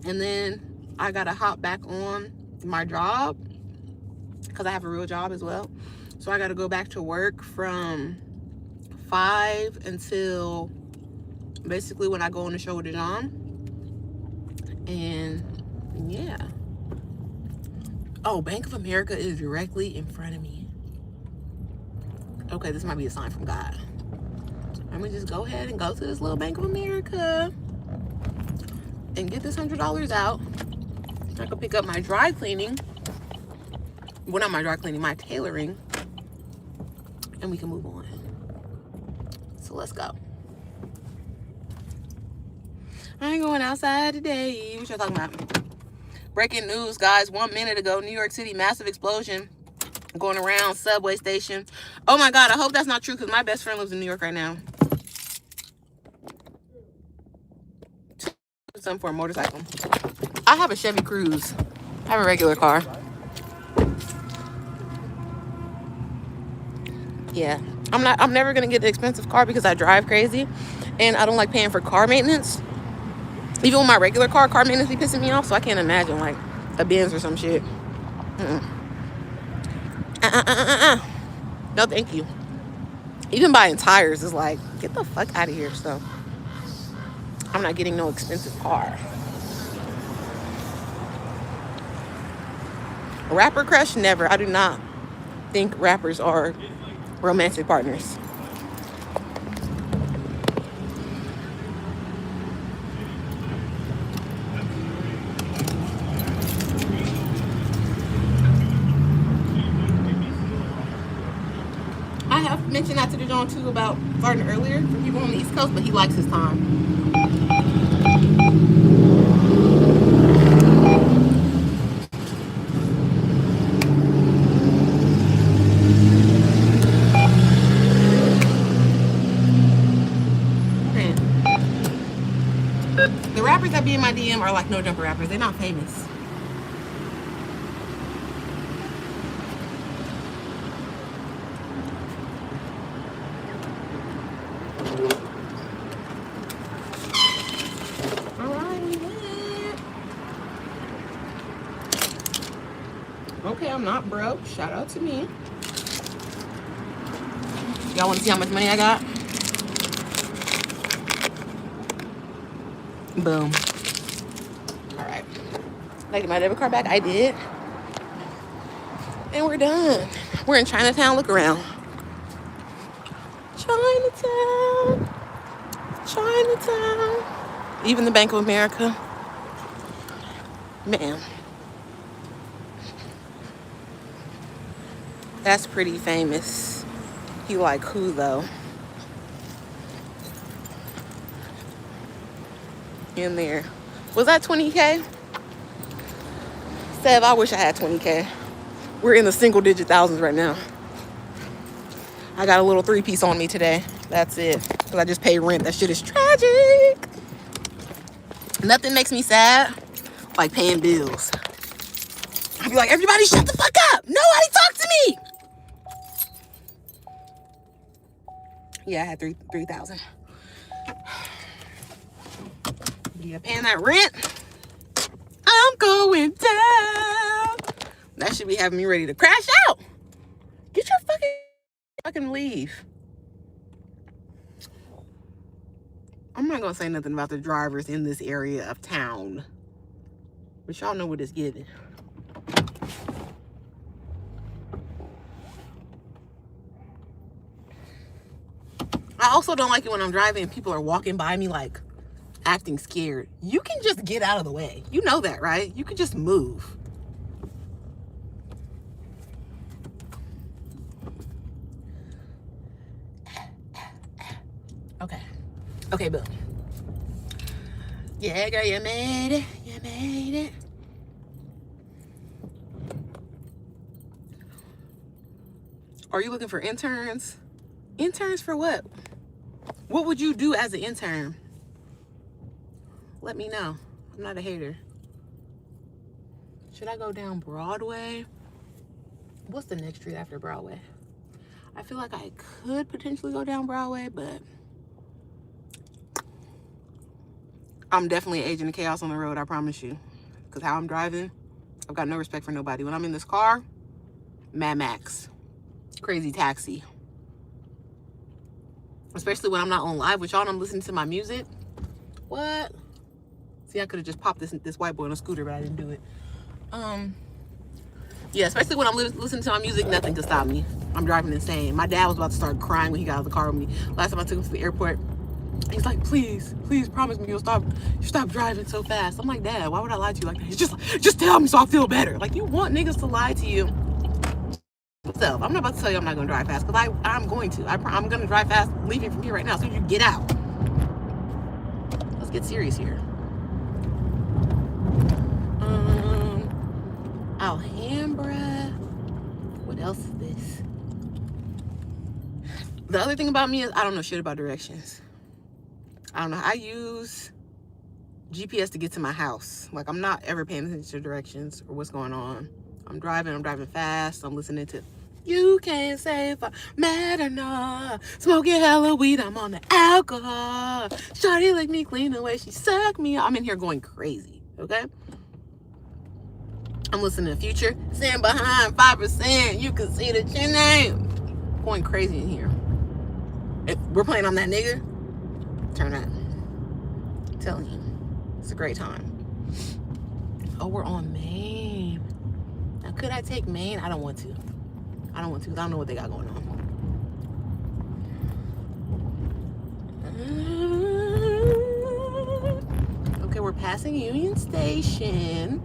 and then I gotta hop back on my job because I have a real job as well. So I gotta go back to work from 5 until basically when I go on the show with John. And yeah. Oh, Bank of America is directly in front of me. Okay, this might be a sign from God. I'm gonna just go ahead and go to this little Bank of America and get this $100 out. I can pick up my dry cleaning. Well, not my dry cleaning, my tailoring. And we can move on. So let's go. I ain't going outside today. What y'all talking about? Breaking news, guys. 1 minute ago, New York City, massive explosion going around subway station. Oh my God, I hope that's not true because my best friend lives in New York right now. Something for a motorcycle. I have a Chevy Cruze. I have a regular car. Yeah, I'm never gonna get the expensive car because I drive crazy and I don't like paying for car maintenance. Even with my regular car maintenance be pissing me off, so I can't imagine like a Benz or some shit. No, thank you. Even buying tires is like, get the fuck out of here. So I'm not getting no expensive car. Rapper crush? Never. I do not think rappers are romantic partners. I have mentioned that to John too about starting earlier for people on the East Coast, but he likes his time. The rappers that be in my DM are like no jumper rappers. They're not famous. Okay, I'm not broke. Shout out to me. Y'all want to see how much money I got? Boom. All right. Did I get my debit card back? I did. And we're done. We're in Chinatown. Look around. Chinatown. Chinatown. Even the Bank of America. Man. That's pretty famous. You like who, though? In there. Was that 20K? Sev, I wish I had 20K. We're in the single digit thousands right now. I got a little 3-piece on me today. That's it. Because I just paid rent. That shit is tragic. Nothing makes me sad like paying bills. I'd be like, everybody shut the fuck up. Nobody talk to me. Yeah, I had 3,000. Yeah, paying that rent. I'm going down. That should be having me ready to crash out. Get your fucking leave. I'm not gonna say nothing about the drivers in this area of town, but y'all know what it's giving. I also don't like it when I'm driving and people are walking by me like acting scared. You can just get out of the way. You know that, right? You can just move. Okay, boom. Yeah, girl, you made it. You made it. Are you looking for interns? Interns for what? What would you do as an intern? Let me know. I'm not a hater. Should I go down Broadway? What's the next street after Broadway? I feel like I could potentially go down Broadway, but I'm definitely an agent of chaos on the road, I promise you. Because how I'm driving, I've got no respect for nobody. When I'm in this car, Mad Max. Crazy taxi. Especially when I'm not on live with y'all and I'm listening to my music. What? See, I could have just popped this white boy on a scooter, but I didn't do it. Yeah, especially when I'm listening to my music, nothing can stop me. I'm driving insane. My dad was about to start crying when he got out of the car with me. Last time I took him to the airport, he's like, please promise me you'll stop driving so fast. I'm like, Dad, why would I lie to you like that? He's just like, just tell me so I feel better. Like, you want niggas to lie to you. So, I'm not about to tell you I'm not going to drive fast, because I'm going to. I'm going to drive fast leaving from here right now as soon as you get out. Let's get serious here. Alhambra. What else is this? The other thing about me is I don't know shit about directions. I don't know. I use GPS to get to my house. Like, I'm not ever paying attention to directions or what's going on. I'm driving fast. I'm listening to You Can't Say If I'm Mad or Not. Smoking hella weed, I'm on the alcohol. Shawty lick me clean the way she suck me. I'm in here going crazy, okay? I'm listening to Future. Stand behind 5%. You can see the chin name. Going crazy in here. If we're playing on that nigga, turn that. I'm telling you. It's a great time. Oh, we're on Maine. Now, could I take Maine? I don't want to. Because I don't know what they got going on. Okay, we're passing Union Station.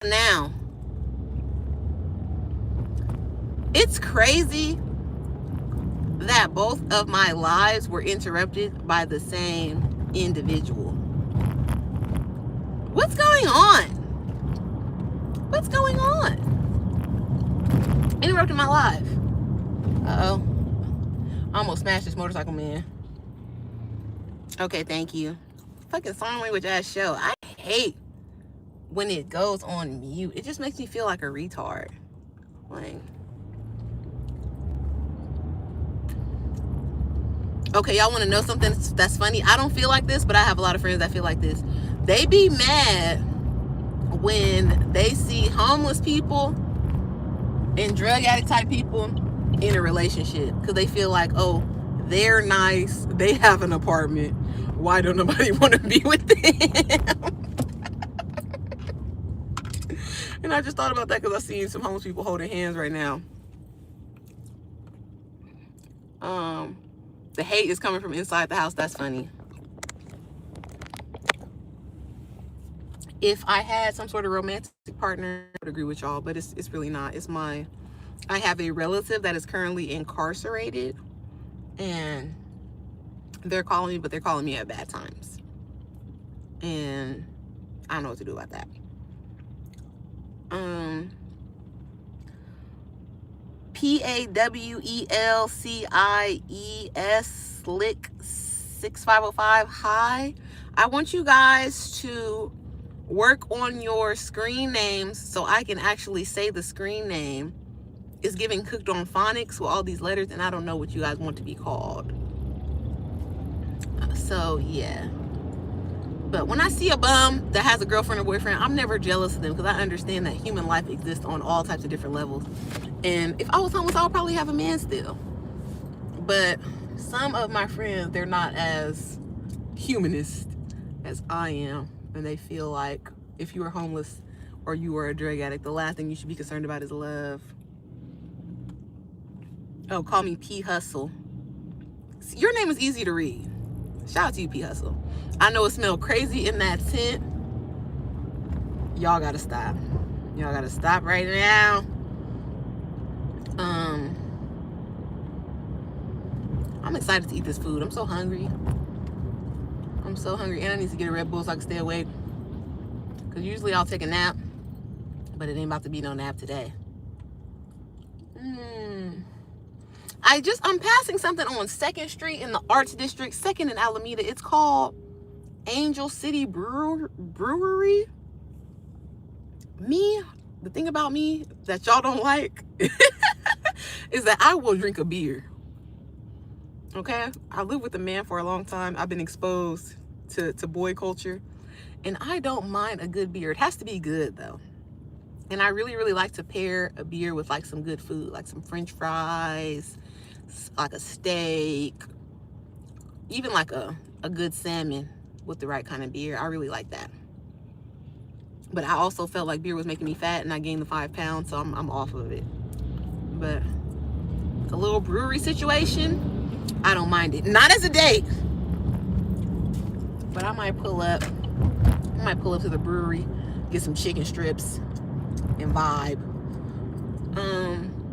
Now, it's crazy that both of my lives were interrupted by the same individual. What's going on? What's going on? Interrupted my life. Uh-oh. I almost smashed this motorcycle man. Okay, thank you. Fucking sign language ass show. I hate when it goes on mute. It just makes me feel like a retard. Like, okay, y'all want to know something that's funny? I don't feel like this, but I have a lot of friends that feel like this. They be mad when they see homeless people and drug addict type people in a relationship, because they feel like, oh, they're nice, they have an apartment, why don't nobody want to be with them? And I just thought about that because I seen some homeless people holding hands right now. The hate is coming from inside the house. That's funny. If I had some sort of romantic partner, I would agree with y'all, but it's really not. I have a relative that is currently incarcerated, and they're calling me, but they're calling me at bad times. And I don't know what to do about that. PAWELCIES Slick 6505. Hi. I want you guys to work on your screen names so I can actually say the screen name. It's giving cooked on phonics with all these letters, and I don't know what you guys want to be called. So yeah. But when I see a bum that has a girlfriend or boyfriend, I'm never jealous of them, because I understand that human life exists on all types of different levels. And if I was homeless, I would probably have a man still. But some of my friends, they're not as humanist as I am. And they feel like if you are homeless or you are a drug addict, the last thing you should be concerned about is love. Oh, call me P Hustle. Your name is easy to read. Shout out to you, P Hustle. I know it smelled crazy in that tent. Y'all gotta stop. Y'all gotta stop right now. I'm excited to eat this food. I'm so hungry. I'm so hungry, and I need to get a Red Bull so I can stay awake. Because usually I'll take a nap, but it ain't about to be no nap today. I'm passing something on 2nd Street in the Arts District, 2nd and Alameda. It's called Angel City Brewery. The thing about me that y'all don't like is that I will drink a beer. Okay? I lived with a man for a long time. I've been exposed to boy culture, and I don't mind a good beer. It has to be good though. And I really, really like to pair a beer with like some good food, like some French fries, like a steak, even like a good salmon with the right kind of beer. I really like that. But I also felt like beer was making me fat, and I gained the 5 pounds, so I'm off of it. But a little brewery situation, I don't mind it. Not as a date, but I might pull up to the brewery, get some chicken strips, and vibe.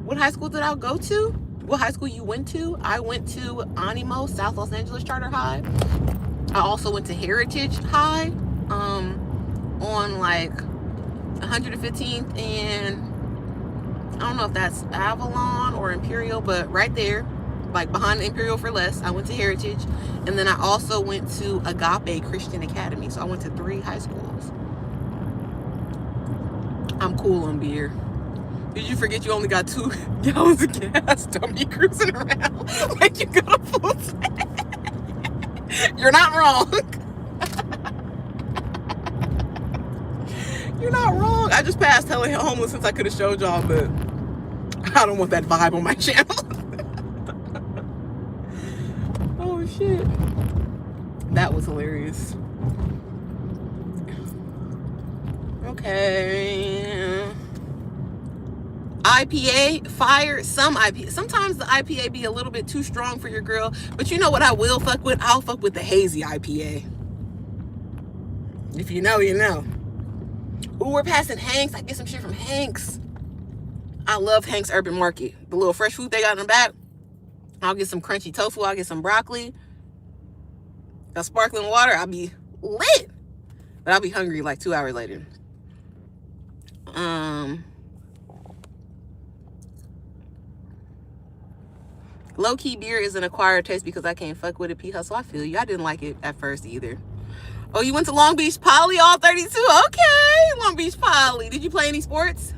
What high school did I go to? What high school you went to? I went to Animo, South Los Angeles Charter High. I also went to Heritage High, on like 115th and I don't know if that's Avalon or Imperial, but right there, like behind the Imperial for less. I went to Heritage, and then I also went to Agape Christian Academy. So I went to 3 high schools. I'm cool on beer. Did you forget you only got 2 gallons of gas? Don't be cruising around like you got a full tank. You're not wrong. You're not wrong. I just passed hella homeless since I could have showed y'all, but I don't want that vibe on my channel. Oh shit. That was hilarious. Okay. IPA, fire, some IPA. Sometimes the IPA be a little bit too strong for your girl, but you know what I will fuck with? I'll fuck with the hazy IPA. If you know, you know. Ooh, we're passing Hanks. I get some shit from Hanks. I love Hanks Urban Market. The little fresh food they got in the back. I'll get some crunchy tofu. I'll get some broccoli. Got sparkling water. I'll be lit. But I'll be hungry like 2 hours later. Low-key beer is an acquired taste because I can't fuck with it. P Hustle, I feel you. I didn't like it at first either. Oh, you went to Long Beach Poly all 32? Okay, Long Beach Poly. Did you play any sports?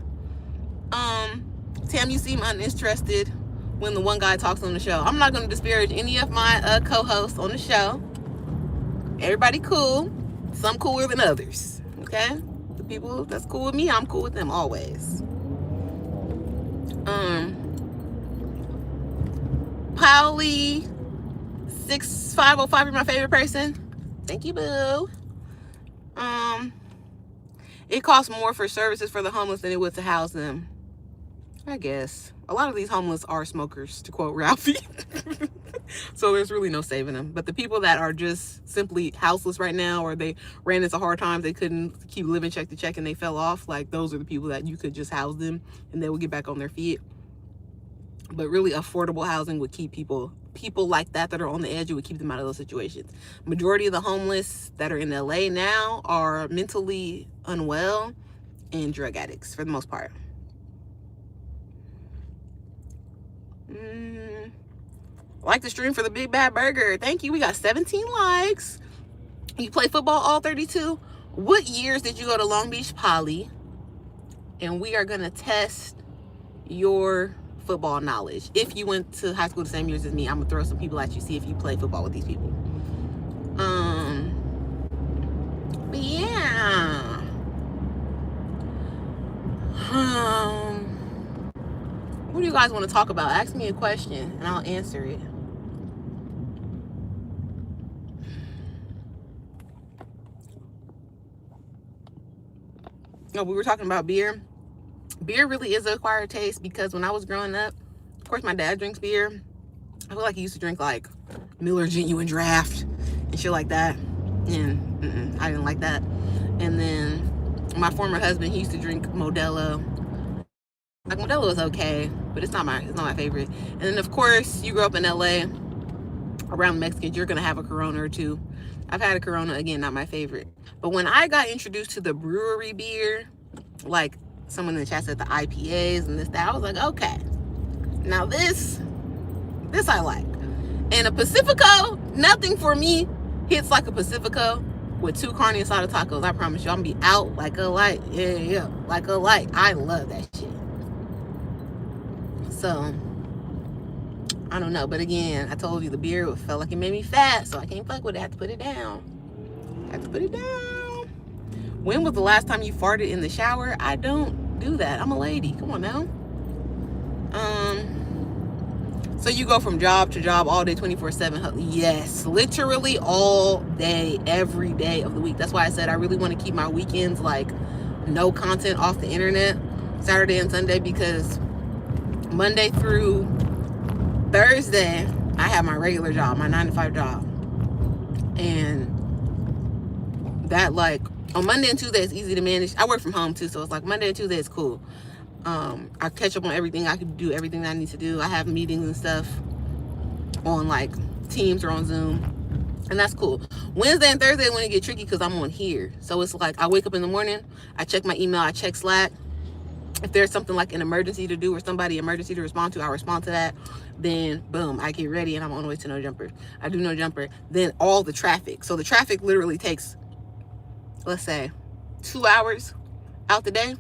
Tam, you seem uninterested when the one guy talks on the show. I'm not going to disparage any of my co-hosts on the show. Everybody cool. Some cooler than others. Okay? The people that's cool with me, I'm cool with them always. Pauli 6505, you're my favorite person. Thank you, boo. It costs more for services for the homeless than it would to house them. I guess. A lot of these homeless are smokers, to quote Ralphie. So there's really no saving them. But the people that are just simply houseless right now, or they ran into hard times, they couldn't keep living check to check and they fell off, like those are the people that you could just house them and they will get back on their feet. But really affordable housing would keep people like that are on the edge, it would keep them out of those situations. Majority of the homeless that are in LA now are mentally unwell and drug addicts for the most part. Like the stream for the Big Bad Burger. Thank you. We got 17 likes. You play football all 32? What years did you go to Long Beach Poly? And we are going to test your football knowledge. If you went to high school the same years as me, I'm going to throw some people at you, see if you play football with these people. But yeah. What do you guys want to talk about? Ask me a question and I'll answer it. No, we were talking about beer. Beer really is an acquired taste because when I was growing up, of course my dad drinks beer. I feel like he used to drink like Miller Genuine Draft and shit like that. And I didn't like that. And then my former husband, he used to drink Modelo. Like Modelo is okay, but it's not my favorite. And then of course you grow up in LA around Mexicans, you're gonna have a Corona or two. I've had a Corona, again, not my favorite. But when I got introduced to the brewery beer, like someone in the chat said the IPAs and this, that, I was like, okay, now this I like. And a Pacifico, nothing for me hits like a Pacifico with 2 carne asada tacos. I promise you, I'm gonna be out like a light. Yeah, like a light. I love that shit. So, I don't know. But again, I told you the beer felt like it made me fat, so I can't fuck with it. I have to put it down. When was the last time you farted in the shower? I don't do that. I'm a lady. Come on now. So you go from job to job all day, 24/7? Yes, literally all day, every day of the week. That's why I said I really want to keep my weekends like no content off the internet, Saturday and Sunday, because Monday through Thursday I have my regular job, my 9-to-5 job. And that, like, on Monday and Tuesday it's easy to manage. I work from home too, so it's like Monday and Tuesday is cool. I catch up on everything. I can do everything that I need to do. I have meetings and stuff on like Teams or on Zoom, and that's cool. Wednesday and Thursday when it get tricky because I'm on here. So it's like I wake up in the morning, I check my email, I check Slack. If there's something like an emergency to do or somebody emergency to respond to, I respond to that. Then boom, I get ready and I'm on the way to No Jumper. I do No Jumper. Then all the traffic. So the traffic literally takes, let's say, 2 hours out the day.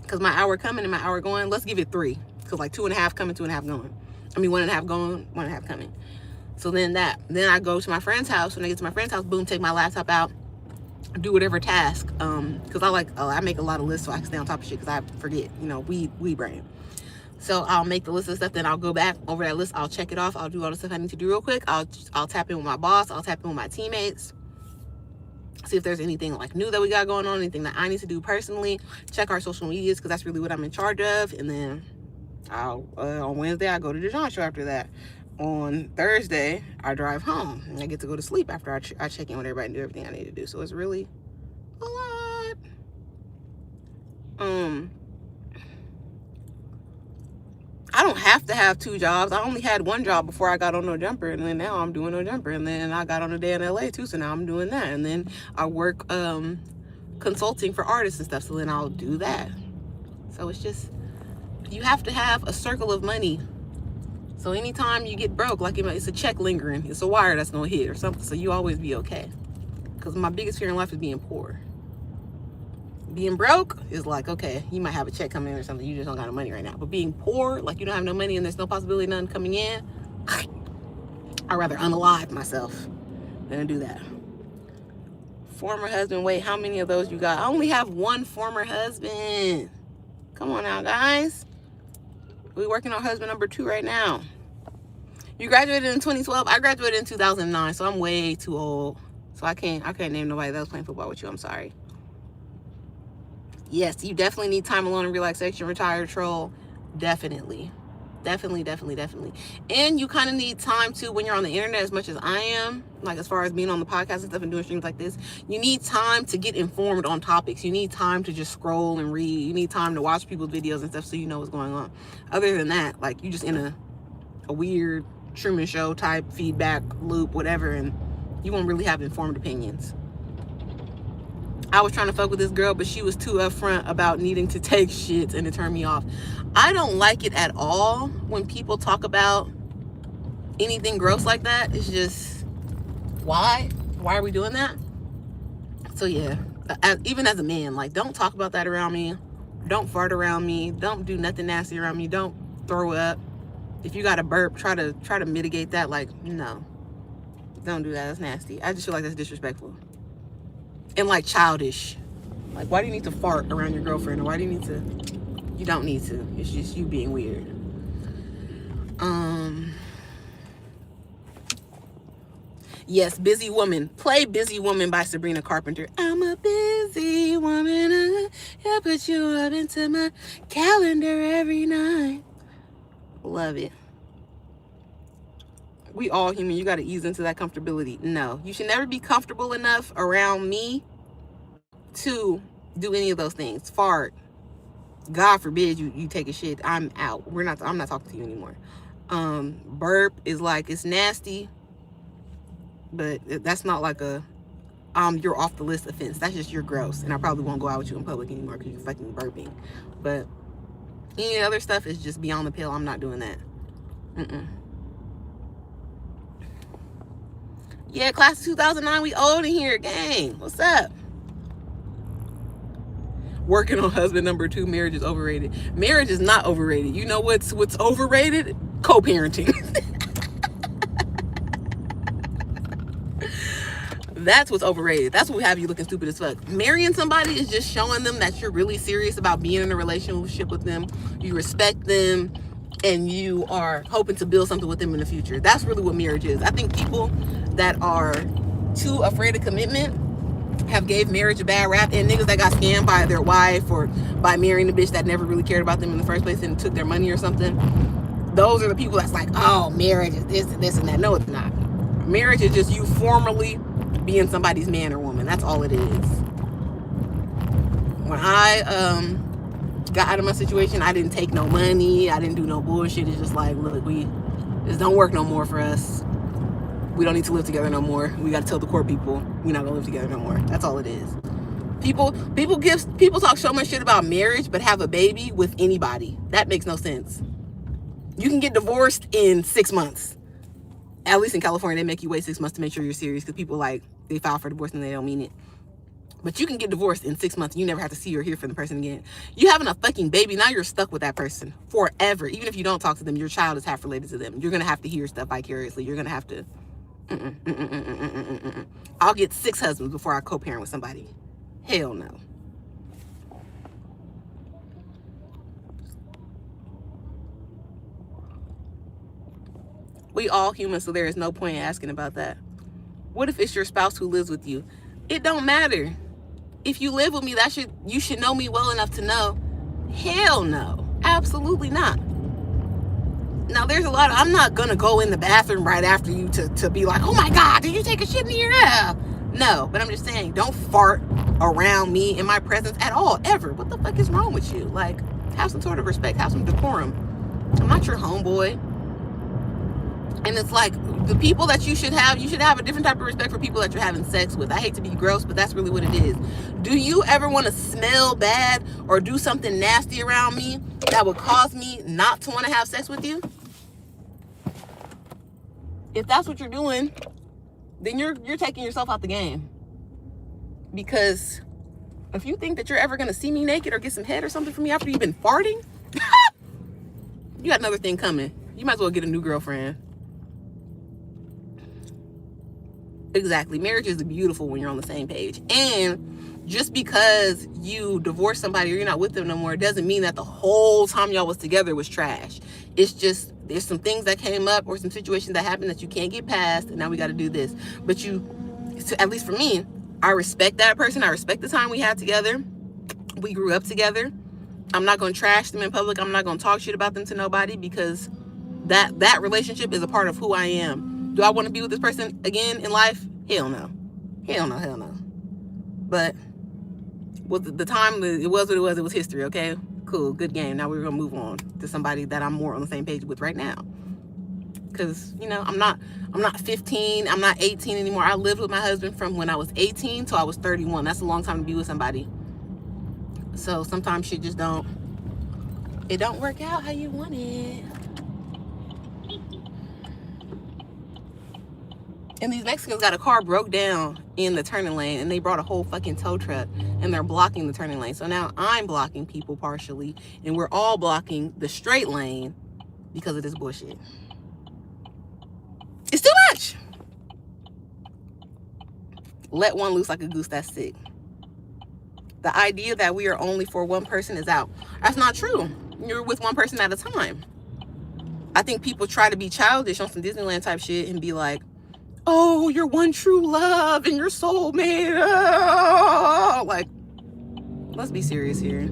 Because my hour coming and my hour going, let's give it 3. Because like 2.5 coming, 2.5 going. I mean 1.5 going, 1.5 coming. So then I go to my friend's house. When I get to my friend's house, boom, take my laptop out, do whatever task. Because I make a lot of lists so I can stay on top of shit because I forget, weed brain. So I'll make the list of stuff, then I'll go back over that list, I'll check it off, I'll do all the stuff I need to do real quick. I'll tap in with my boss, I'll tap in with my teammates. See if there's anything like new that we got going on, anything that I need to do personally. Check our social medias because that's really what I'm in charge of. And then on Wednesday, I go to the John show after that. On Thursday, I drive home and I get to go to sleep after I check in with everybody and do everything I need to do. So it's really a lot. have to have 2 jobs. I only had 1 job before I got on No Jumper, and then now I'm doing No Jumper, and then I got on a day in LA too, so now I'm doing that, and then I work consulting for artists and stuff, so then I'll do that. So it's just, you have to have a circle of money. So anytime you get broke, like it's a check lingering, it's a wire that's gonna hit or something, so you always be okay. Because my biggest fear in life is being poor. Being broke is like, okay, you might have a check coming in or something, you just don't got no money right now. But being poor, like you don't have no money and there's no possibility of none coming in, I'd rather unalive myself than do that. Former husband, wait, how many of those you got? I only have 1 former husband. Come on now, guys. We're working on husband number 2 right now. You graduated in 2012. I graduated in 2009, so I'm way too old. So I can't name nobody that was playing football with you. I'm sorry. Yes, you definitely need time alone and relaxation, retire, troll. Definitely. And you kind of need time too when you're on the internet, as much as I am, like as far as being on the podcast and stuff and doing streams like this. You need time to get informed on topics. You need time to just scroll and read. You need time to watch people's videos and stuff so you know what's going on. Other than that, like, you just in a weird Truman Show type feedback loop, whatever, and you won't really have informed opinions. I was trying to fuck with this girl, but she was too upfront about needing to take shits, and it turned me off. I don't like it at all when people talk about anything gross like that. It's just, why? Why are we doing that? So yeah, even as a man, like, don't talk about that around me. Don't fart around me. Don't do nothing nasty around me. Don't throw up. If you got a burp, try to mitigate that. Like, no, don't do that. That's nasty. I just feel like that's disrespectful. And like childish. Like, why do you need to fart around your girlfriend? Or why do you need to? You don't need to. It's just you being weird. Yes, Busy Woman. Play Busy Woman by Sabrina Carpenter. I'm a busy woman. I put you up into my calendar every night. Love it. We all human. You got to ease into that comfortability. No, you should never be comfortable enough around me to do any of those things. Fart. God forbid you take a shit. I'm out. I'm not talking to you anymore. Burp is like, it's nasty, but that's not like a you're off the list offense. That's just, you're gross, and I probably won't go out with you in public anymore because you're fucking burping. But any other stuff is just beyond the pale. I'm not doing that. Yeah, class of 2009, we old in here, gang. What's up? Working on husband number 2, marriage is overrated. Marriage is not overrated. You know what's overrated? Co-parenting. That's what's overrated. That's what have you looking stupid as fuck. Marrying somebody is just showing them that you're really serious about being in a relationship with them. You respect them, and you are hoping to build something with them in the future. That's really what marriage is. I think people that are too afraid of commitment have gave marriage a bad rap, and niggas that got scammed by their wife or by marrying a bitch that never really cared about them in the first place and took their money or something. Those are the people that's like, oh, marriage is this and this and that. No, it's not. Marriage is just you formally being somebody's man or woman. That's all it is. When I got out of my situation, I didn't take no money. I didn't do no bullshit. It's just like, look, this don't work no more for us. We don't need to live together no more. We got to tell the court people we're not gonna live together no more. That's all it is. People talk so much shit about marriage, but have a baby with anybody. That makes no sense. You can get divorced in 6 months. At least in California, they make you wait 6 months to make sure you're serious, because people, like, they file for divorce and they don't mean it. But you can get divorced in 6 months and you never have to see or hear from the person again. You having a fucking baby, now you're stuck with that person forever. Even if you don't talk to them, your child is half related to them. You're gonna have to hear stuff vicariously. You're gonna have to. I'll get 6 husbands before I co-parent with somebody. Hell no. We all human, so there is no point in asking about that. What if it's your spouse who lives with you? It don't matter. If you live with me, you should know me well enough to know. Hell no. Absolutely not. Now, there's a lot of, I'm not going to go in the bathroom right after you to be like, oh my God, did you take a shit in your ass? No, but I'm just saying, don't fart around me in my presence at all, ever. What the fuck is wrong with you? Like, have some sort of respect, have some decorum. I'm not your homeboy. And it's like, the people that you should have a different type of respect for people that you're having sex with. I hate to be gross, but that's really what it is. Do you ever want to smell bad or do something nasty around me that would cause me not to want to have sex with you? If that's what you're doing, then you're taking yourself out the game. Because if you think that you're ever going to see me naked or get some head or something from me after you've been farting, you got another thing coming. You might as well get a new girlfriend. Exactly. Marriage is beautiful when you're on the same page. And just because you divorce somebody or you're not with them no more, doesn't mean that the whole time y'all was together was trash. It's just, there's some things that came up or some situations that happened that you can't get past, and now we got to do this. But at least for me, I respect that person. I respect the time we had together. We grew up together. I'm not going to trash them in public. I'm not going to talk shit about them to nobody, because that relationship is a part of who I am. Do I want to be with this person again in life? Hell no. Hell no, hell no. But with the time, it was what it was. It was history, okay? Cool, good game. Now we're going to move on to somebody that I'm more on the same page with right now. Because, I'm not 15. I'm not 18 anymore. I lived with my husband from when I was 18 till I was 31. That's a long time to be with somebody. So sometimes shit just don't work out how you want it. And these Mexicans got a car broke down in the turning lane, and they brought a whole fucking tow truck, and they're blocking the turning lane. So now I'm blocking people partially, and we're all blocking the straight lane because of this bullshit. It's too much. Let one loose like a goose, that's sick. The idea that we are only for one person is out. That's not true. You're with one person at a time. I think people try to be childish on some Disneyland type shit and be like, oh, you're one true love and your soulmate. Oh. Like, let's be serious here.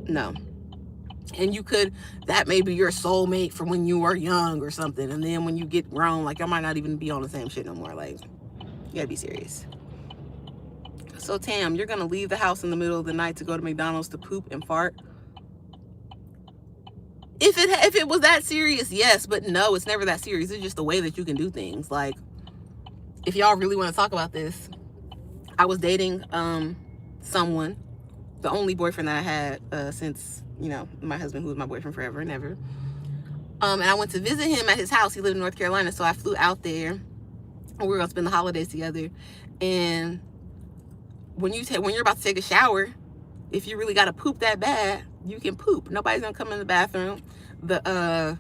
No. And that may be your soulmate from when you were young or something. And then when you get grown, like, y'all might not even be on the same shit no more. Like, you gotta be serious. So, Tam, you're gonna leave the house in the middle of the night to go to McDonald's to poop and fart? If it was that serious, yes, but no, it's never that serious. It's just the way that you can do things. Like, if y'all really want to talk about this, I was dating someone, the only boyfriend that I had since, my husband, who was my boyfriend forever and ever. And I went to visit him at his house. He lived in North Carolina, so I flew out there, and we were gonna spend the holidays together. And when you're about to take a shower, if you really gotta poop that bad, you can poop. Nobody's gonna come in the bathroom. The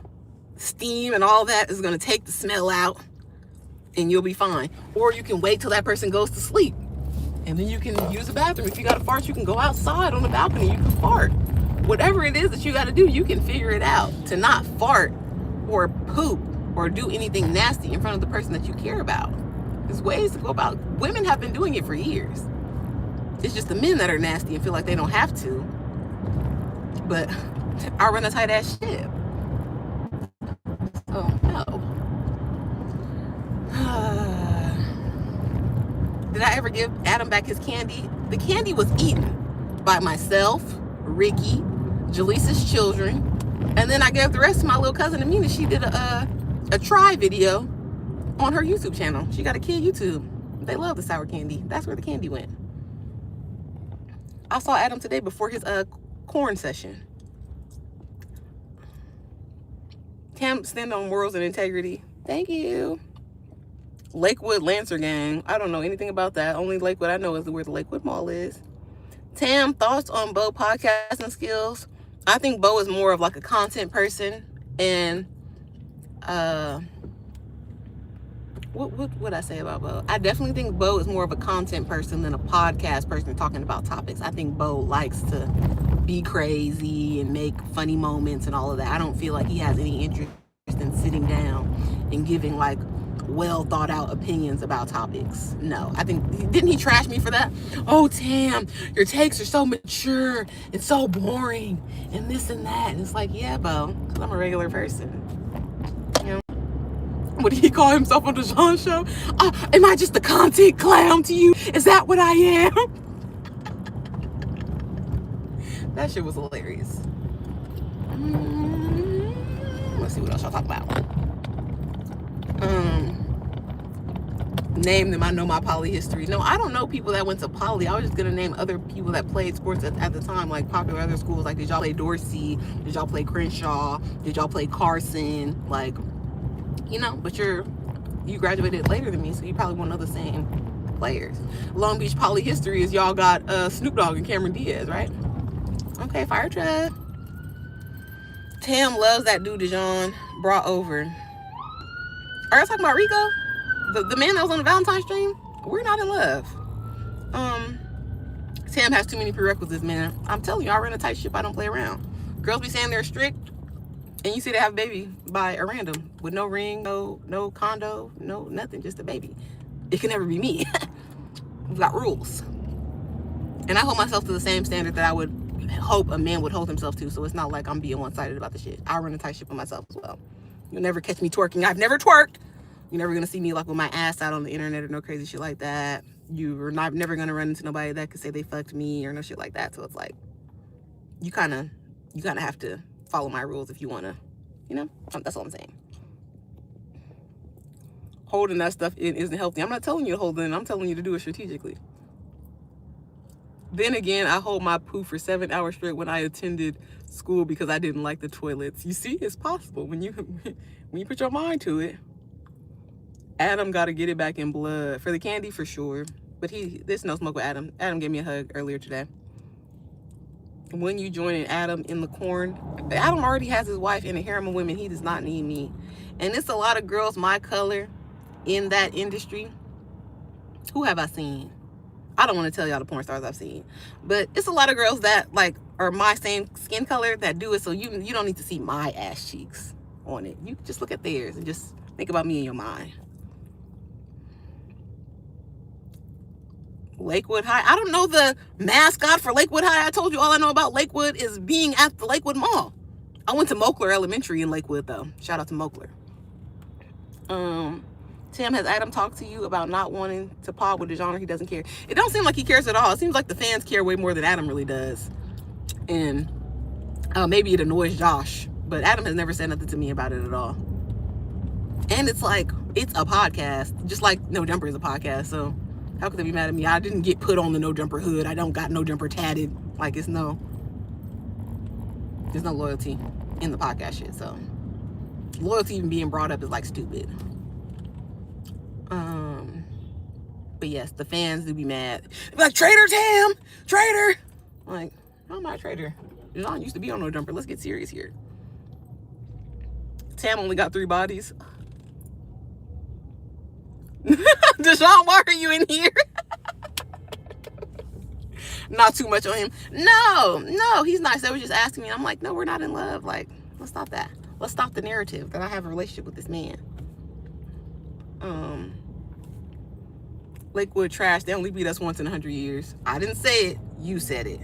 steam and all that is gonna take the smell out, and you'll be fine. Or you can wait till that person goes to sleep, and then you can use the bathroom. If you gotta fart, you can go outside on the balcony, you can fart. Whatever it is that you gotta do, you can figure it out to not fart or poop or do anything nasty in front of the person that you care about. There's ways to go about. Women have been doing it for years. It's just the men that are nasty and feel like they don't have to. But I run a tight ass ship. Oh no. Did I ever give Adam back his candy? The candy was eaten by myself, Ricky, Jaleesa's children, and then I gave the rest to my little cousin Amina. She did a try video on her YouTube channel. She got a kid YouTube. They love the sour candy. That's where the candy went. I saw Adam today before his corn session. Tam, stand on morals and integrity. Thank you. Lakewood Lancer Gang. I don't know anything about that. Only Lakewood I know is where the Lakewood Mall is. Tam, thoughts on Bo podcasting skills? I think Bo is more of like a content person, and what would I say about Bo? I definitely think Bo is more of a content person than a podcast person talking about topics. I think Bo likes to be crazy and make funny moments and all of that. I don't feel like he has any interest in sitting down and giving like well thought out opinions about topics. No, I think, didn't he trash me for that? Oh, Tam, your takes are so mature and so boring and this and that. And it's like, yeah, Bo, because I'm a regular person. What did he call himself on the Jean show? Am I just a content clown to you? Is that what I am? That shit was hilarious. Let's see what else I'll talk about. Name them. I know my poly history. No, I don't know people that went to poly. I was just gonna name other people that played sports at the time, like popular other schools. Like, did y'all play Dorsey? Did y'all play Crenshaw? Did y'all play Carson? Like, you know, but you graduated later than me, so you probably won't know the same players. Long Beach poly history is y'all got Snoop Dogg and Cameron Diaz, right? Okay, fire truck. Tam loves that dude Dijon brought over. Are you talking about Rico? The man that was on the Valentine's stream? We're not in love. Tam has too many prerequisites, man. I'm telling you, I run a tight ship. I don't play around. Girls be saying they're strict, and you see they have a baby by a random with no ring, no condo, no nothing, just a baby. It can never be me. We've got rules. And I hold myself to the same standard that I would hope a man would hold himself to, so it's not like I'm being one-sided about the shit. I run a tight ship on myself as well. You'll never catch me twerking. I've never twerked. You're never gonna see me like with my ass out on the internet or no crazy shit like that. You're never gonna run into nobody that could say they fucked me or no shit like that. So it's like, you kind of have to follow my rules if you wanna, you know. That's all I'm saying. Holding that stuff in isn't healthy. I'm not telling you to hold it in. I'm telling you to do it strategically. Then again, I hold my poo for 7 hours straight when I attended school because I didn't like the toilets. You see, it's possible when you put your mind to it. Adam got to get it back in blood. For the candy, for sure. But there's no smoke with Adam. Adam gave me a hug earlier today. When you join Adam in the corn, Adam already has his wife and a harem of women. He does not need me. And it's a lot of girls my color in that industry. Who have I seen? I don't want to tell y'all the porn stars I've seen. But it's a lot of girls that like are my same skin color that do it. So you don't need to see my ass cheeks on it. You just look at theirs and just think about me in your mind. Lakewood High. I don't know the mascot for Lakewood High. I told you all I know about Lakewood is being at the Lakewood Mall. I went to Moakler Elementary in Lakewood, though. Shout out to Moakler. Tim, has Adam talked to you about not wanting to pod with Dijon, or he doesn't care? It don't seem like he cares at all. It seems like the fans care way more than Adam really does. And maybe it annoys Josh, but Adam has never said nothing to me about it at all. And it's like, it's a podcast, just like No Jumper is a podcast, so how could they be mad at me? I didn't get put on the No Jumper hood. I don't got No Jumper tatted. Like, there's no loyalty in the podcast shit. So loyalty even being brought up is like stupid. But yes, the fans do be mad. They're like, traitor Tam, traitor. I'm like, I'm not a traitor. Dijon used to be on No Jumper. Let's get serious here. Tam only got 3 bodies. Dijon, why are you in here? Not too much on him. No, he's nice. They were just asking me. I'm like, no, we're not in love. Like, let's stop that. Let's stop the narrative that I have a relationship with this man. Lakewood trash. They only beat us once in 100 years. I didn't say it. You said it.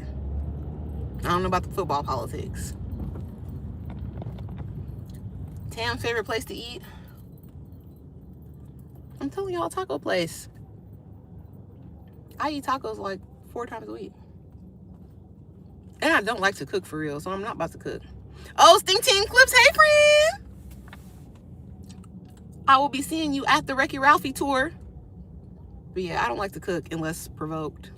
I don't know about the football politics. Tam's favorite place to eat? I'm telling y'all, taco place. I eat tacos like 4 times a week. And I don't like to cook for real, so I'm not about to cook. Oh, Stink Team Clips, hey friend! I will be seeing you at the Wrecky Ralphie tour. But yeah, I don't like to cook unless provoked.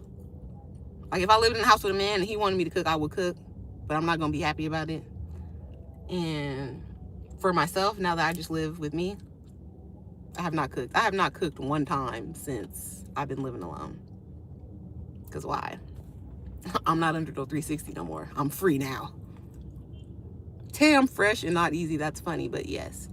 Like, if I lived in a house with a man and he wanted me to cook, I would cook. But I'm not going to be happy about it. And for myself, now that I just live with me, I have not cooked. I have not cooked one time since I've been living alone. Because why? I'm not under the 360 no more. I'm free now. Tam, fresh and not easy. That's funny, but yes.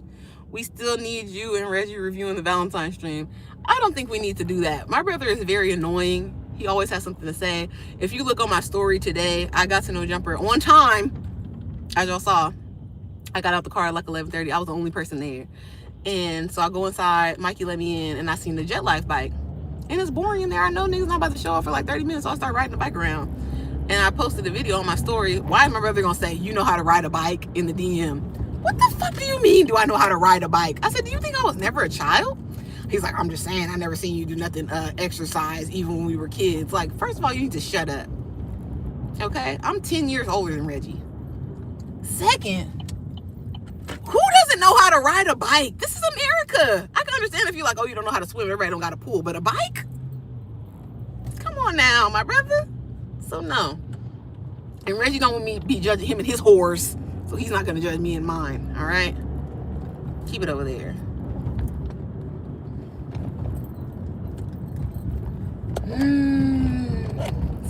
We still need you and Reggie reviewing the Valentine stream. I don't think we need to do that. My brother is very annoying. He always has something to say. If you look on my story today, I got to No Jumper on time. As y'all saw, I got out the car at like 11:30. I was the only person there. And so I go inside, Mikey let me in, and I seen the Jet Life bike. And it's boring in there. I know niggas not about to show up for like 30 minutes, so I start riding the bike around. And I posted a video on my story. Why is my brother gonna say, you know how to ride a bike in the DM? What the fuck do you mean, do I know how to ride a bike? I said, do you think I was never a child? He's like, I'm just saying, I never seen you do nothing exercise even when we were kids. Like, first of all, you need to shut up. Okay? I'm 10 years older than Reggie. Second, who doesn't know how to ride a bike? This is America. I can understand if you're like, oh, you don't know how to swim, everybody don't got a pool, but a bike? Come on now, my brother. So no. And Reggie don't want me to be judging him and his whores, so he's not gonna judge me and mine, all right? Keep it over there.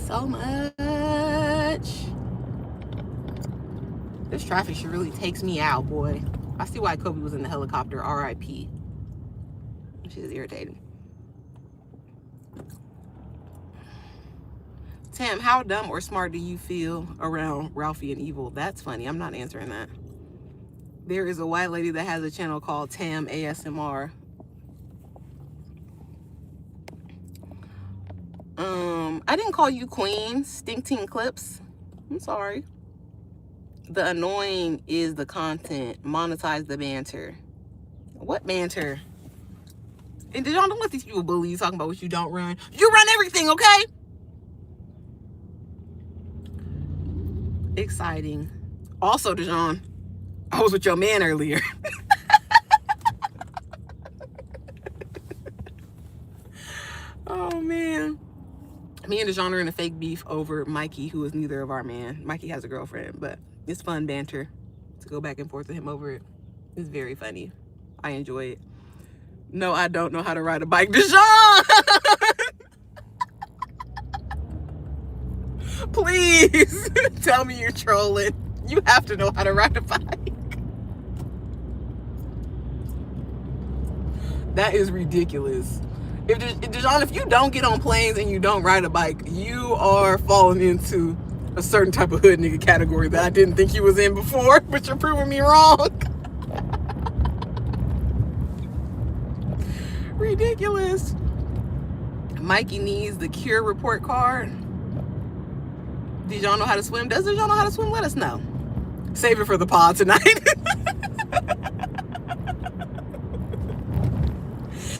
So much. This traffic shit really takes me out, boy. I see why Kobe was in the helicopter, R.I.P. Shit is irritating. Tam, how dumb or smart do you feel around Ralphie and Evil? That's funny. I'm not answering that. There is a white lady that has a channel called Tam ASMR. I didn't call you queen, Stink Teen Clips. I'm sorry. The annoying is the content. Monetize the banter. What banter? And don't let these people bully you talking about what you don't run. You run everything, okay? Exciting. Also, Dejan, I was with your man earlier. Oh, man. Me and Dejan are in a fake beef over Mikey, who is neither of our man. Mikey has a girlfriend, but it's fun banter to go back and forth with him over it. It's very funny. I enjoy it. No, I don't know how to ride a bike. Dejan! Please tell me you're trolling. You have to know how to ride a bike. That is ridiculous. Dejan, if you don't get on planes and you don't ride a bike, you are falling into a certain type of hood nigga category that I didn't think you was in before, but you're proving me wrong. Ridiculous. Mikey needs the cure report card. Did y'all know how to swim? Does y'all know how to swim? Let us know. Save it for the pod tonight.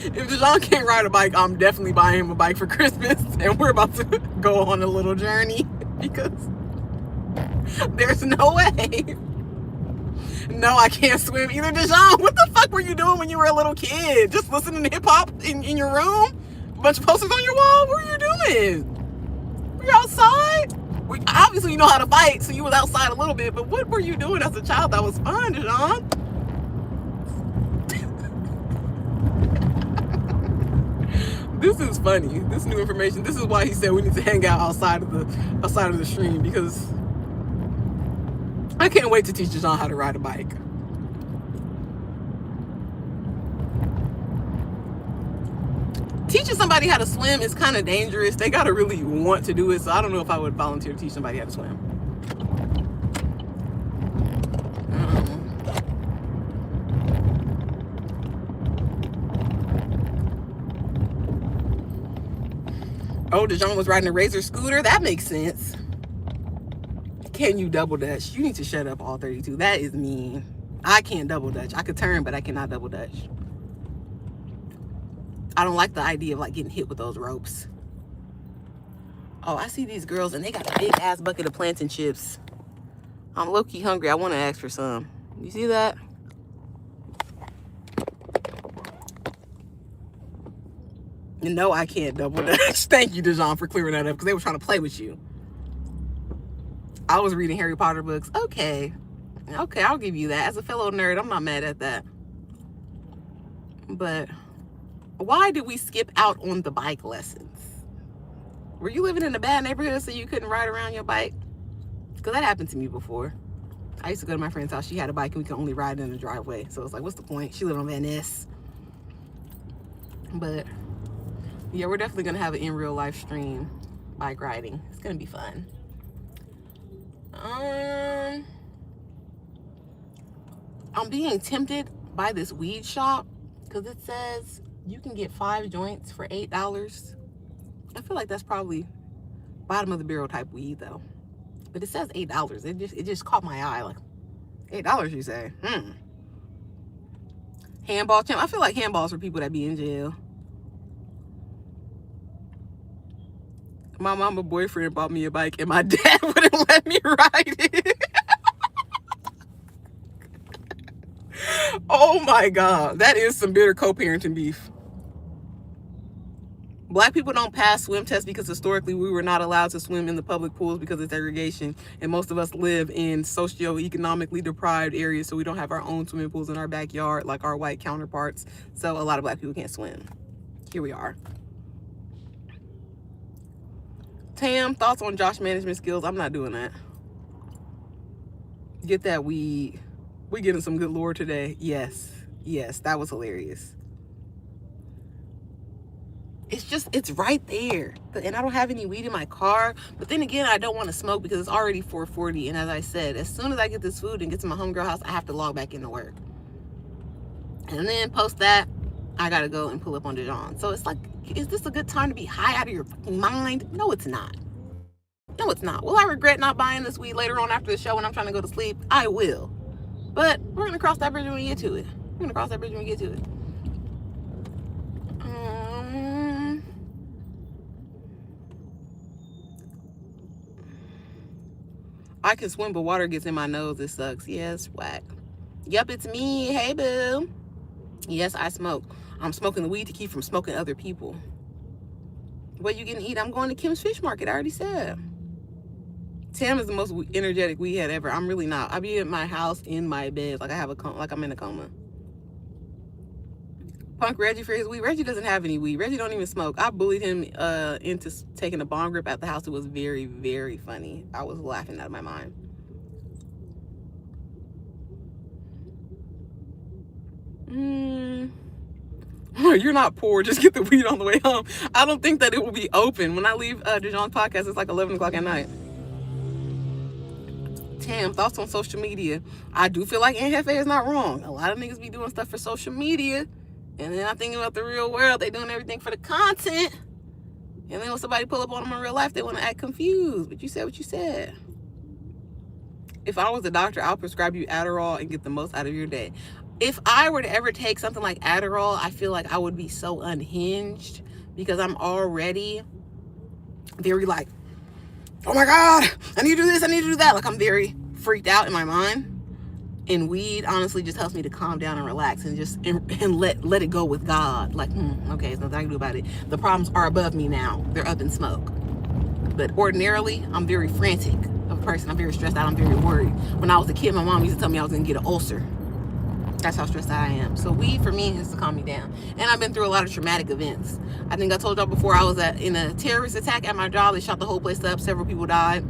If Dejan can't ride a bike, I'm definitely buying him a bike for Christmas, and we're about to go on a little journey because there's no way. No, I can't swim either. Dejan, what the fuck were you doing when you were a little kid? Just listening to hip hop in your room? A bunch of posters on your wall? What were you doing? Were you outside? Obviously, you know how to fight, so you was outside a little bit, but what were you doing as a child that was fun, Dejan? This is funny. This new information. This is why he said we need to hang out outside of the stream, because I can't wait to teach Dejan how to ride a bike. Teaching somebody how to swim is kind of dangerous. They gotta really want to do it, so I don't know if I would volunteer to teach somebody how to swim. Oh, Dejan was riding a Razor scooter? That makes sense. Can you double dutch? You need to shut up, all 32. That is mean. I can't double dutch. I could turn, but I cannot double dutch. I don't like the idea of like getting hit with those ropes. Oh, I see these girls and they got a big ass bucket of plantain chips. I'm low-key hungry. I want to ask for some. You see that? No, I can't double dutch. Thank you, Dejan, for clearing that up, because they were trying to play with you. I was reading Harry Potter books. Okay, I'll give you that. As a fellow nerd, I'm not mad at that. But why did we skip out on the bike lessons? Were you living in a bad neighborhood so you couldn't ride around your bike? Because that happened to me before. I used to go to my friend's house. She had a bike and we could only ride in the driveway. So it's like, what's the point? She lived on Van Ness. But yeah, we're definitely going to have an in real life stream bike riding. It's going to be fun. I'm being tempted by this weed shop because it says you can get 5 joints for $8. I feel like that's probably bottom of the barrel type weed though. But it says $8. It just caught my eye. Like, $8, you say? Handball champ. I feel like handballs for people that be in jail. My mama boyfriend bought me a bike and my dad wouldn't let me ride it. Oh my God. That is some bitter co-parenting beef. Black people don't pass swim tests because historically we were not allowed to swim in the public pools because of segregation. And most of us live in socioeconomically deprived areas, so we don't have our own swimming pools in our backyard like our white counterparts. So a lot of black people can't swim. Here we are. Tam, thoughts on Josh management skills? I'm not doing that. Get that weed. We getting some good lore today. Yes. Yes, that was hilarious. It's right there. And I don't have any weed in my car. But then again, I don't want to smoke because it's already 4:40. And as I said, as soon as I get this food and get to my homegirl house, I have to log back into work. And then post that, I got to go and pull up on Dijon. So it's like, is this a good time to be high out of your fucking mind? No, it's not. No, it's not. Will I regret not buying this weed later on after the show when I'm trying to go to sleep? I will. But we're going to cross that bridge when we get to it. We're going to cross that bridge when we get to it. I can swim, but water gets in my nose. It sucks. Yes, whack. Yep, it's me. Hey, boo. Yes, I smoke. I'm smoking the weed to keep from smoking other people. What you gonna eat? I'm going to Kim's Fish Market. I already said. Tam is the most energetic weedhead ever. I'm really not. I be at my house in my bed like I'm in a coma. Punk Reggie for his weed. Reggie doesn't have any weed. Reggie don't even smoke. I bullied him into taking a bong rip at the house. It was very, very funny. I was laughing out of my mind. You're not poor. Just get the weed on the way home. I don't think that it will be open. When I leave Dijon's podcast, it's like 11 o'clock at night. Tam, thoughts on social media? I do feel like Aunt Hefe is not wrong. A lot of niggas be doing stuff for social media. And then I'm thinking about the real world. They doing everything for the content. And then when somebody pull up on them in real life, they want to act confused. But you said what you said. If I was a doctor, I'll prescribe you Adderall and get the most out of your day. If I were to ever take something like Adderall, I feel like I would be so unhinged because I'm already very like, oh my God, I need to do this, I need to do that. Like I'm very freaked out in my mind. And weed honestly just helps me to calm down and relax and just and let it go with God. Like, okay, there's nothing I can do about it. The problems are above me now. They're up in smoke. But ordinarily, I'm very frantic of a person. I'm very stressed out. I'm very worried. When I was a kid, my mom used to tell me I was going to get an ulcer. That's how stressed out I am. So weed for me is to calm me down. And I've been through a lot of traumatic events. I think I told y'all before I was in a terrorist attack at my job. They shot the whole place up. Several people died.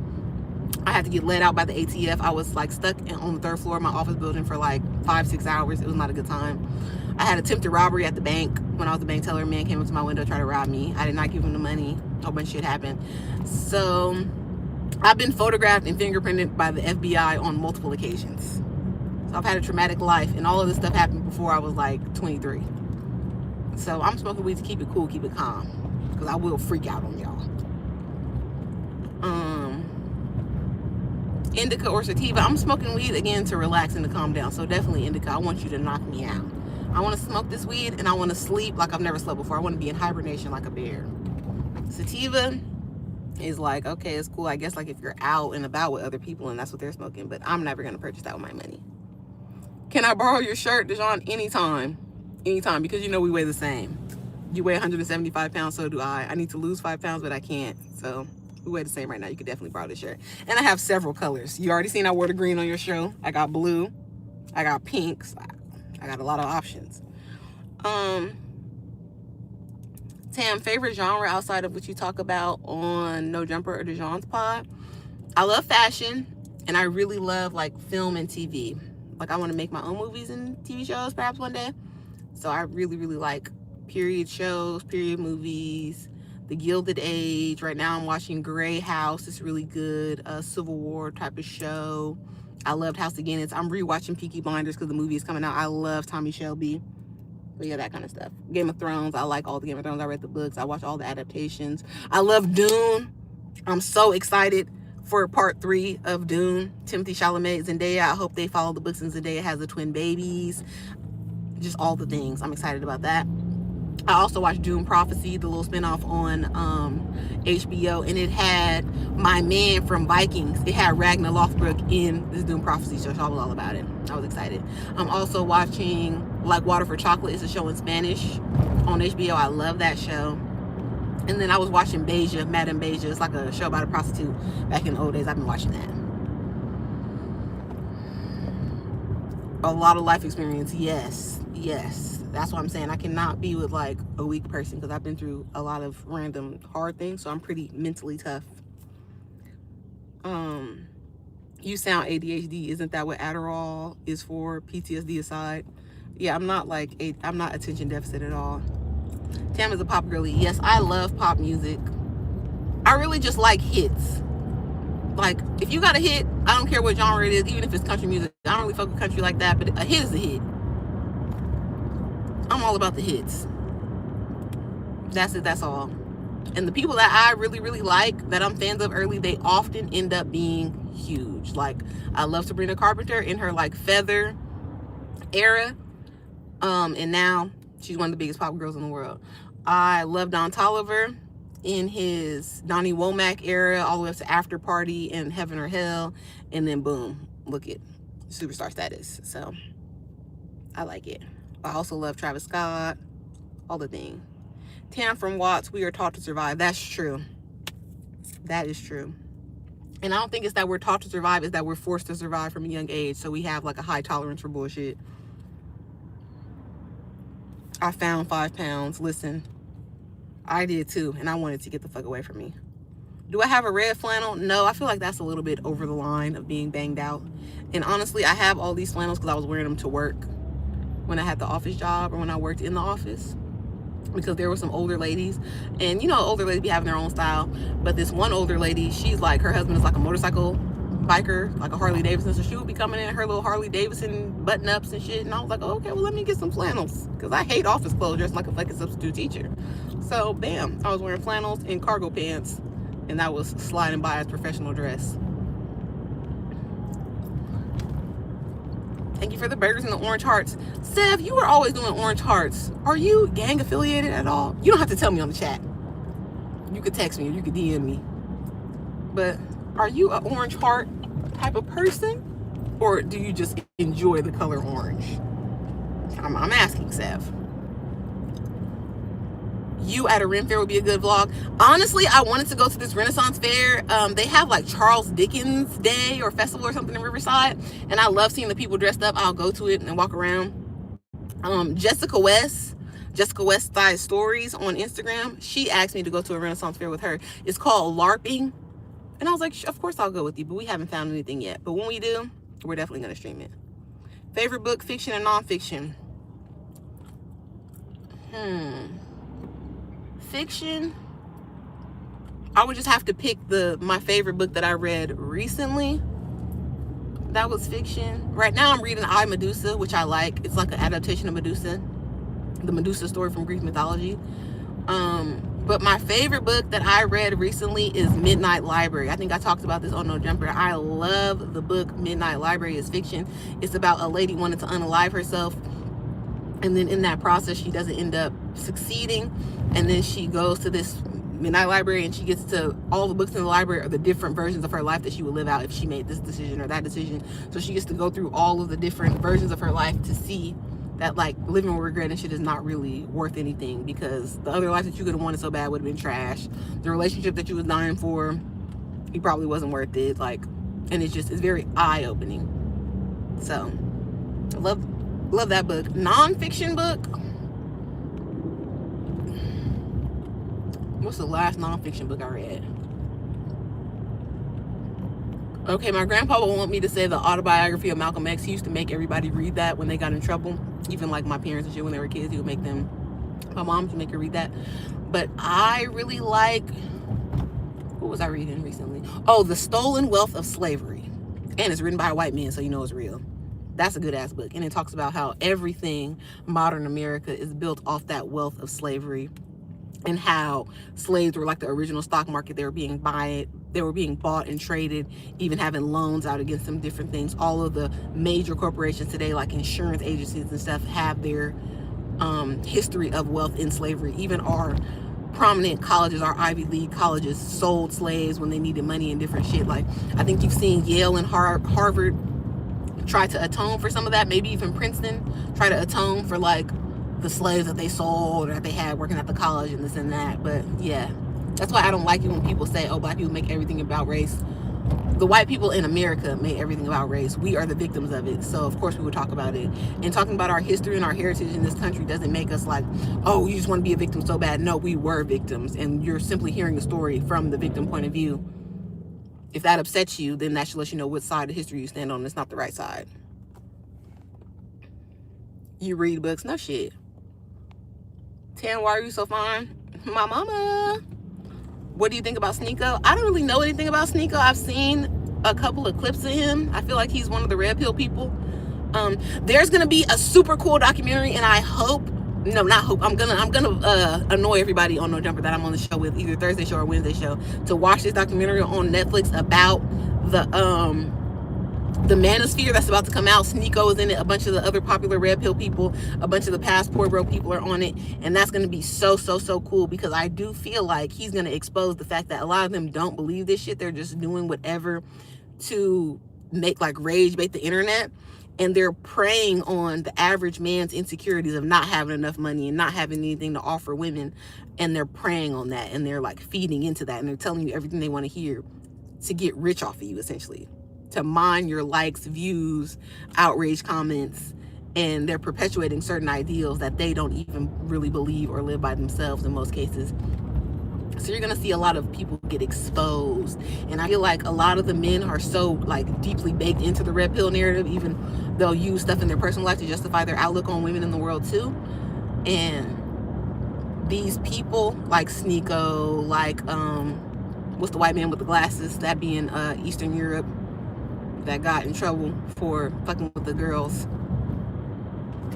I had to get let out by the ATF. I was like stuck on the 3rd floor of my office building for like 5-6 hours. It was not a good time. I had attempted robbery at the bank. When I was the bank teller, a man came up to my window, tried to rob me. I did not give him the money. A whole bunch of shit happened. So I've been photographed and fingerprinted by the FBI on multiple occasions. So I've had a traumatic life, and all of this stuff happened before I was like 23. So I'm smoking weed to keep it cool, keep it calm, because I will freak out on y'all. Indica or sativa? I'm smoking weed again to relax and to calm down. So definitely indica. I want you to knock me out. I want to smoke this weed and I want to sleep like I've never slept before. I want to be in hibernation like a bear. Sativa is like, okay, it's cool. I guess like if you're out and about with other people and that's what they're smoking, but I'm never going to purchase that with my money. Can I borrow your shirt, Dijon? Anytime. Anytime, because you know we weigh the same. You weigh 175 pounds, so do I. I need to lose 5 pounds, but I can't. So we weigh the same right now. You could definitely borrow this shirt. And I have several colors. You already seen I wore the green on your show. I got blue. I got pink. So I got a lot of options. Tam, favorite genre outside of what you talk about on No Jumper or Dijon's pod? I love fashion, and I really love like film and TV. Like I want to make my own movies and TV shows perhaps one day. So I really, really like period shows, period movies, The Gilded Age. Right now I'm watching Grey House. It's really good. A Civil War type of show. I loved House of Guinness. I'm rewatching Peaky Blinders because the movie is coming out. I love Tommy Shelby. But yeah, that kind of stuff. Game of Thrones. I like all the Game of Thrones. I read the books. I watch all the adaptations. I love Dune. I'm so excited for part 3 of Dune. Timothée Chalamet, Zendaya. I hope they follow the books and Zendaya has the twin babies. Just all the things. I'm excited about that. I also watched Doom Prophecy, the little spinoff on HBO, and it had my man from Vikings. It had Ragnar Lothbrok in this Doom Prophecy show, so I was all about it. I was excited. I'm also watching Like Water for Chocolate. It's a show in Spanish on HBO. I love that show. And then I was watching Beja, Madame Beja. It's like a show about a prostitute back in the old days. I've been watching that. A lot of life experience, yes. That's what I'm saying. I cannot be with like a weak person because I've been through a lot of random hard things, so I'm pretty mentally tough. You sound ADHD. Isn't that what Adderall is for? PTSD aside. Yeah, I'm not attention deficit at all. Tam is a pop girly. Yes, I love pop music. I really just like hits. Like, if you got a hit, I don't care what genre it is, even if it's country music. I don't really fuck with country like that, but a hit is a hit. I'm all about the hits. That's it, that's all. And the people that I really, really like, that I'm fans of early, they often end up being huge. Like, I love Sabrina Carpenter in her, like, Feather era. And now she's one of the biggest pop girls in the world. I love Don Toliver in his Donnie Womack era, all the way up to After Party and Heaven or Hell. And then, boom, look at superstar status. So, I like it. I also love Travis Scott, all the thing. Tam from Watts, we are taught to survive. That's true. That is true. And I don't think it's that we're taught to survive, it's that we're forced to survive from a young age. So we have like a high tolerance for bullshit. I found 5 pounds. Listen, I did too. And I wanted to get the fuck away from me. Do I have a red flannel? No, I feel like that's a little bit over the line of being banged out. And honestly, I have all these flannels because I was wearing them to work when I had the office job or when I worked in the office, because there were some older ladies, and you know, older ladies be having their own style, but this one older lady, she's like, her husband is like a motorcycle biker, like a Harley Davidson, so she would be coming in her little Harley Davidson button ups and shit, and I was like, oh, okay, well, let me get some flannels, because I hate office clothes dressed like a fucking substitute teacher. So bam, I was wearing flannels and cargo pants, and that was sliding by as professional dress. Thank you for the burgers and the orange hearts. Sev, you were always doing orange hearts. Are you gang affiliated at all? You don't have to tell me on the chat. You could text me or you could DM me. But are you an orange heart type of person? Or do you just enjoy the color orange? I'm asking, Sev. You at a Ren Fair would be a good vlog. Honestly, I wanted to go to this Renaissance fair. They have like Charles Dickens Day or Festival or something in Riverside. And I love seeing the people dressed up. I'll go to it and walk around. Jessica West Style Stories on Instagram. She asked me to go to a Renaissance fair with her. It's called LARPing. And I was like, of course I'll go with you. But we haven't found anything yet. But when we do, we're definitely going to stream it. Favorite book, fiction and nonfiction? Fiction, I would just have to pick my favorite book that I read recently. That was fiction. Right now I'm reading I, Medusa, which I like. It's like an adaptation of Medusa, the Medusa story from Greek mythology. But my favorite book that I read recently is Midnight Library. I think I talked about this on No Jumper. I love the book Midnight Library. It's fiction. It's about a lady wanting to unalive herself, and then in that process she doesn't end up succeeding, and then she goes to this Midnight Library and she gets to, all the books in the library are the different versions of her life that she would live out if she made this decision or that decision. So she gets to go through all of the different versions of her life to see that like living with regret and shit is not really worth anything, because the other life that you could have wanted so bad would have been trash. The relationship that you was dying for, it probably wasn't worth it. Like, and it's very eye-opening. So I love that book. Non-fiction book, what's the last non-fiction book I read? Okay, my grandpa would want me to say the autobiography of Malcolm X. He used to make everybody read that when they got in trouble. Even like my parents and shit, when they were kids, he would make them, my mom would make her read that. But I really like, what was I reading recently? Oh, The Stolen Wealth of Slavery. And it's written by a white man, so you know it's real. That's a good ass book. And it talks about how everything modern America is built off that wealth of slavery, and how slaves were like the original stock market. They were being bought and traded, even having loans out against some different things. All of the major corporations today, like insurance agencies and stuff, have their history of wealth in slavery. Even our prominent colleges, our Ivy League colleges, sold slaves when they needed money and different shit. Like, I think you've seen Yale and Harvard try to atone for some of that. Maybe even Princeton try to atone for like the slaves that they sold or that they had working at the college and this and that. But yeah, that's why I don't like it when people say, oh, black people make everything about race. The white people in America made everything about race. We are the victims of it. So of course we would talk about it. And talking about our history and our heritage in this country doesn't make us like, oh, you just want to be a victim so bad. No, we were victims, and you're simply hearing a story from the victim point of view. If that upsets you, then that should let you know what side of history you stand on. It's not the right side. You read books? No shit. Tan, why are you so fine? My mama. What do you think about Sneeko? I don't really know anything about Sneeko. I've seen a couple of clips of him. I feel like he's one of the red pill people. There's gonna be a super cool documentary, and I hope, no, not hope, I'm gonna annoy everybody on No Jumper that I'm on the show with, either Thursday show or Wednesday show, to watch this documentary on Netflix about the manosphere that's about to come out. Sneeko is in it. A bunch of the other popular red pill people, a bunch of the passport bro people are on it, and that's going to be so cool, because I do feel like he's going to expose the fact that a lot of them don't believe this shit. They're just doing whatever to make like rage bait the internet, and they're preying on the average man's insecurities of not having enough money and not having anything to offer women, and they're preying on that, and they're like feeding into that, and they're telling you everything they want to hear to get rich off of you, essentially, to mine your likes, views, outrage comments, and they're perpetuating certain ideals that they don't even really believe or live by themselves in most cases. So you're gonna see a lot of people get exposed, and I feel like a lot of the men are so like deeply baked into the red pill narrative, even they'll use stuff in their personal life to justify their outlook on women in the world too. And these people like Sneeko, like what's the white man with the glasses, that being Eastern Europe, that got in trouble for fucking with the girls.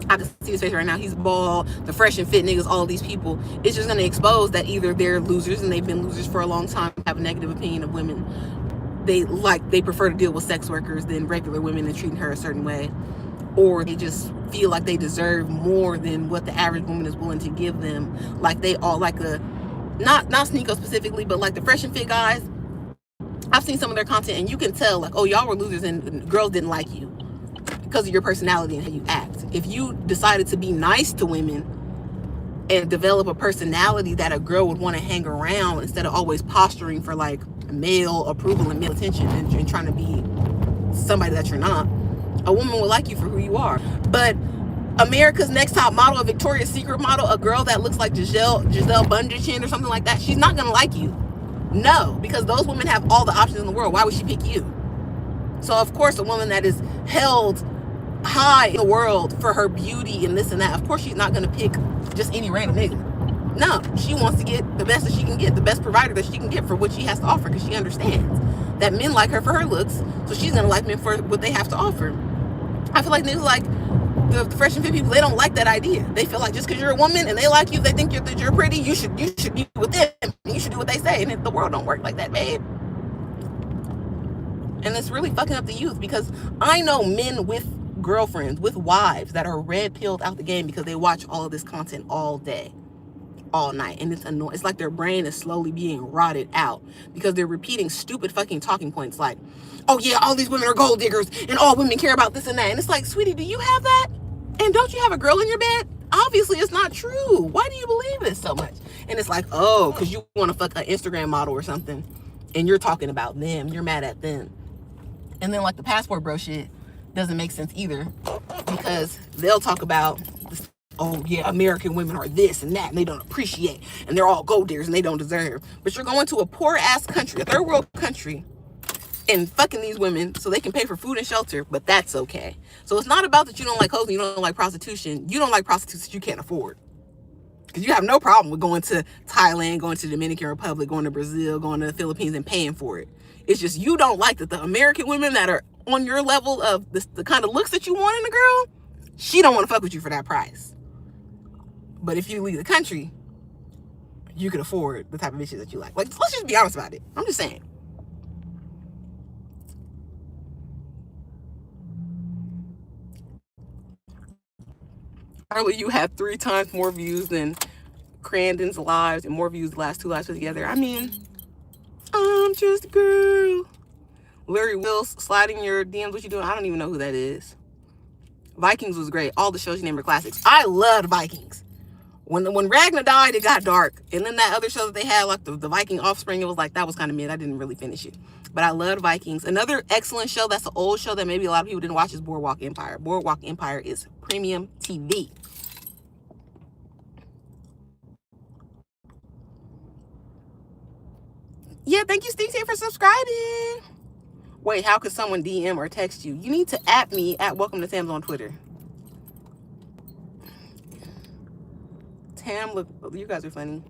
I can see his face right now. He's bald. The fresh and fit niggas, all these people. It's just going to expose that either they're losers, and they've been losers for a long time, have a negative opinion of women. They prefer to deal with sex workers than regular women and treating her a certain way. Or they just feel like they deserve more than what the average woman is willing to give them. Like they all like not Sneeko specifically, but like the fresh and fit guys. I've seen some of their content, and you can tell like, oh, y'all were losers and girls didn't like you because of your personality and how you act. If you decided to be nice to women and develop a personality that a girl would want to hang around, instead of always posturing for like male approval and male attention and trying to be somebody that you're not, a woman will like you for who you are. But America's Next Top Model, a Victoria's Secret model, a girl that looks like Giselle Bundchen or something like that, she's not gonna like you. No, because those women have all the options in the world. Why would she pick you? So of course, a woman that is held high in the world for her beauty and this and that, of course she's not going to pick just any random nigga. No, she wants to get the best that she can get, the best provider that she can get for what she has to offer, because she understands that men like her for her looks, so she's going to like men for what they have to offer. I feel like niggas like the fresh and fit people, they don't like that idea. They feel like just because you're a woman and they like you, they think that you're pretty, you should be with them. You should do what they say. And the world don't work like that, babe. And it's really fucking up the youth, because I know men with girlfriends, with wives, that are red pilled out the game because they watch all of this content all day, all night, and it's annoying. It's like their brain is slowly being rotted out because they're repeating stupid fucking talking points like, oh yeah, all these women are gold diggers and all women care about this and that. And it's like, sweetie, do you have that? And don't you have a girl in your bed? Obviously it's not true. Why do you believe this so much? And it's like, oh, because you want to fuck an Instagram model or something, and you're talking about them, you're mad at them. And then like the passport bro shit doesn't make sense either, because they'll talk about this, oh yeah, American women are this and that, and they don't appreciate, and they're all gold diggers and they don't deserve. But you're going to a poor ass country, a third world country, and fucking these women so they can pay for food and shelter, but that's okay. So it's not about that you don't like hoes and you don't like prostitution. You don't like prostitutes that you can't afford, because you have no problem with going to Thailand, going to the Dominican Republic, going to Brazil, going to the Philippines and paying for it. It's just you don't like that the American women that are on your level of the kind of looks that you want in a girl, she don't want to fuck with you for that price. But if you leave the country, you can afford the type of bitches that you like. Like, let's just be honest about it. I'm just saying. Charlie, you had 3 times more views than Crandon's lives and more views the last 2 lives put together. I mean, I'm just a girl. Larry Wills, sliding your DMs, what you doing? I don't even know who that is. Vikings was great. All the shows you named were classics. I loved Vikings. When Ragnar died, it got dark. And then that other show that they had, like the Viking Offspring, it was like, that was kind of mid. I didn't really finish it. But I loved Vikings. Another excellent show that's an old show that maybe a lot of people didn't watch is Boardwalk Empire. Boardwalk Empire is premium TV. Yeah, thank you, Steve T, for subscribing. Wait, how could someone DM or text you? You need to at me at Welcome to Tam's on Twitter. Tam, look, you guys are funny.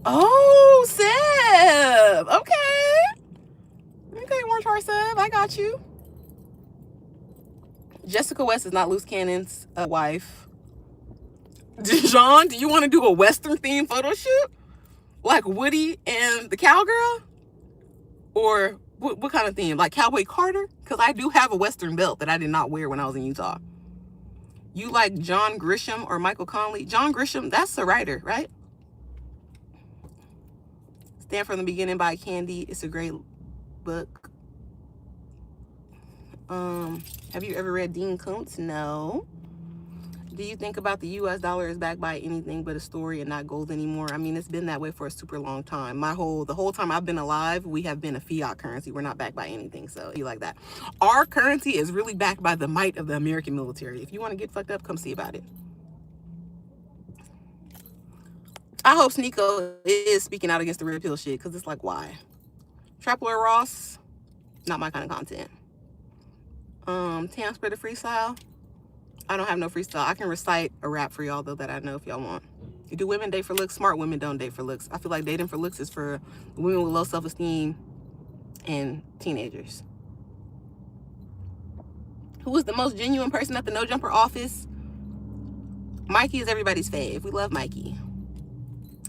Oh, Seb. Okay, Orange Heart Seb, I got you. Jessica West is not Loose Cannon's wife. Dijon, do you want to do a Western themed photo shoot? Like Woody and the Cowgirl? Or what kind of theme? Like Cowboy Carter? Because I do have a Western belt that I did not wear when I was in Utah. You like John Grisham or Michael Conley? John Grisham, that's the writer, right? Stand from the Beginning by Candy. It's a great book. Have you ever read Dean Koontz? No. Do you think about the US dollar is backed by anything but a story and not gold anymore? I mean, it's been that way for a super long time. The whole time I've been alive, we have been a fiat currency. We're not backed by anything. So you like that. Our currency is really backed by the might of the American military. If you want to get fucked up, come see about it. I hope Sneeko is speaking out against the red pill shit, because it's like, why? Trapler Ross, not my kind of content. Tam Spreader Freestyle. I don't have no freestyle. I can recite a rap for y'all, though, that I know if y'all want. Do women date for looks? Smart women don't date for looks. I feel like dating for looks is for women with low self-esteem and teenagers. Who is the most genuine person at the No Jumper office? Mikey is everybody's fave. We love Mikey.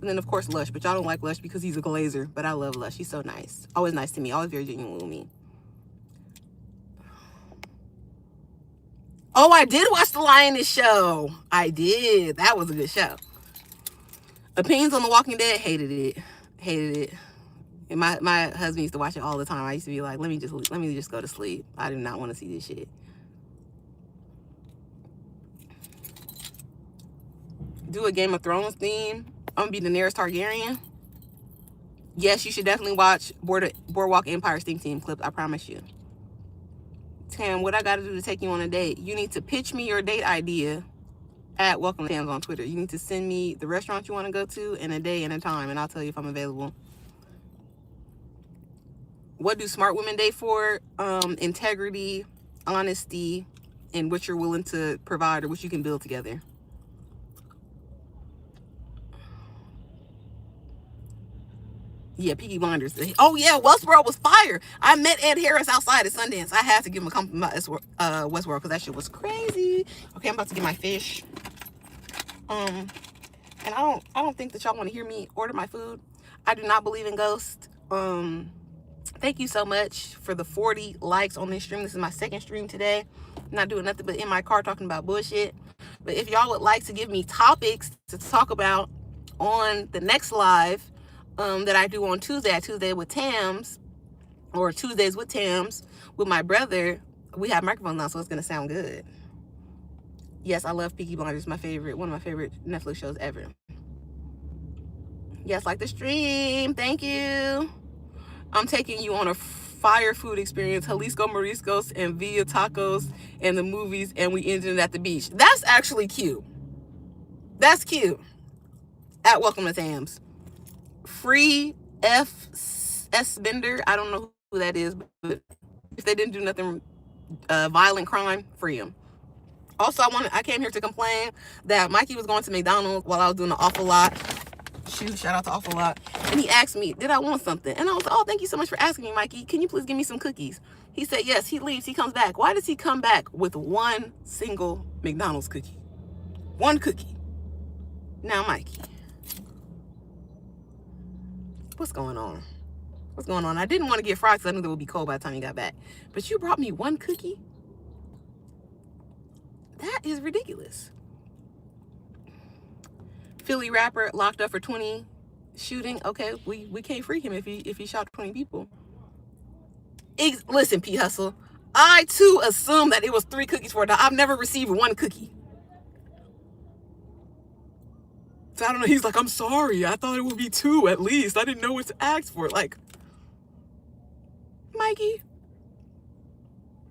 And then, of course, Lush. But y'all don't like Lush because he's a glazer. But I love Lush. He's so nice. Always nice to me. Always very genuine with me. Oh, I did watch the Lioness show. I did. That was a good show. Opinions on The Walking Dead. Hated it. And my husband used to watch it all the time. I used to be like, let me just go to sleep. I do not want to see this shit. Do a Game of Thrones theme. I'm gonna be Daenerys Targaryen. Yes, you should definitely watch Boardwalk Empire Stink Team clips. I promise you. Tam, what I gotta do to take you on a date? You need to pitch me your date idea at Welcome to Tam's on Twitter. You need to send me the restaurant you want to go to and a day and a time, and I'll tell you if I'm available. What do smart women date for? Integrity, honesty, and what you're willing to provide or what you can build together. Yeah, Peaky Blinders. Oh, yeah, Westworld was fire. I met Ed Harris outside at Sundance. I had to give him a compliment about Westworld because that shit was crazy. Okay, I'm about to get my fish. And I don't think that y'all want to hear me order my food. I do not believe in ghosts. Thank you so much for the 40 likes on this stream. This is my second stream today. I'm not doing nothing but in my car talking about bullshit. But if y'all would like to give me topics to talk about on the next live, that I do on Tuesday with Tams, or Tuesdays with Tams with my brother, we have microphones now, so it's gonna sound good. Yes, I love Peaky Blinders, one of my favorite Netflix shows ever. Yes, like the stream, thank you. I'm taking you on a fire food experience, Jalisco Mariscos and Villa Tacos and the movies, and we ended it at the beach. That's actually cute. That's cute. At Welcome to Tams. Free F.S. Bender. I don't know who that is, but if they didn't do nothing violent crime, free him. Also, I came here to complain that Mikey was going to McDonald's while I was doing an awful lot. Shout out to Awful Lot. And he asked me, did I want something? And I was like, oh, thank you so much for asking me, Mikey. Can you please give me some cookies? He said, yes. He leaves. He comes back. Why does he come back with one single McDonald's cookie? One cookie. Now, Mikey. What's going on? What's going on? I didn't want to get fried because I knew it would be cold by the time you got back. But you brought me one cookie? That is ridiculous. Philly rapper locked up for 20 shooting. Okay, we can't free him if he shot 20 people. Listen, P Hustle, I too assumed that it was 3 cookies for a dollar. I've never received 1 cookie. So I don't know. He's like, I'm sorry. I thought it would be 2 at least. I didn't know what to ask for. Like, Mikey,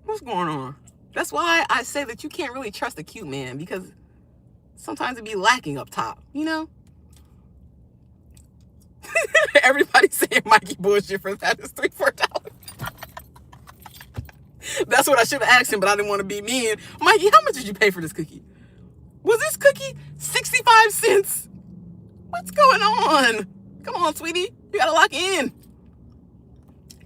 what's going on? That's why I say that you can't really trust a cute man, because sometimes it be lacking up top, you know? Everybody's saying Mikey bullshit for that. It's $3-4. That's what I should have asked him, but I didn't want to be mean. Mikey, how much did you pay for this cookie? Was this cookie 65 cents? What's going on? Come on, sweetie. You gotta lock in.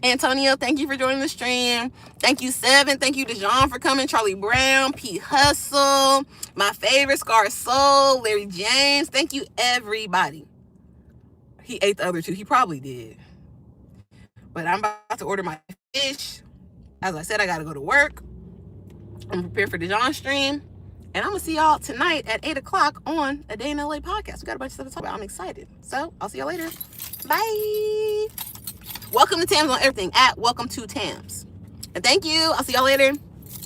Antonio, thank you for joining the stream. Thank you, Seven. Thank you, Dejan, for coming. Charlie Brown, P Hustle, my favorite, Scar Soul, Larry James. Thank you, everybody. He ate the other 2. He probably did. But I'm about to order my fish. As I said, I gotta go to work. I'm prepared for Dejan's stream. And I'm gonna see y'all tonight at 8 o'clock on A Day in LA podcast. We got a bunch of stuff to talk about. I'm excited. So I'll see y'all later. Bye. Welcome to Tams on everything at Welcome to Tams. And thank you. I'll see y'all later.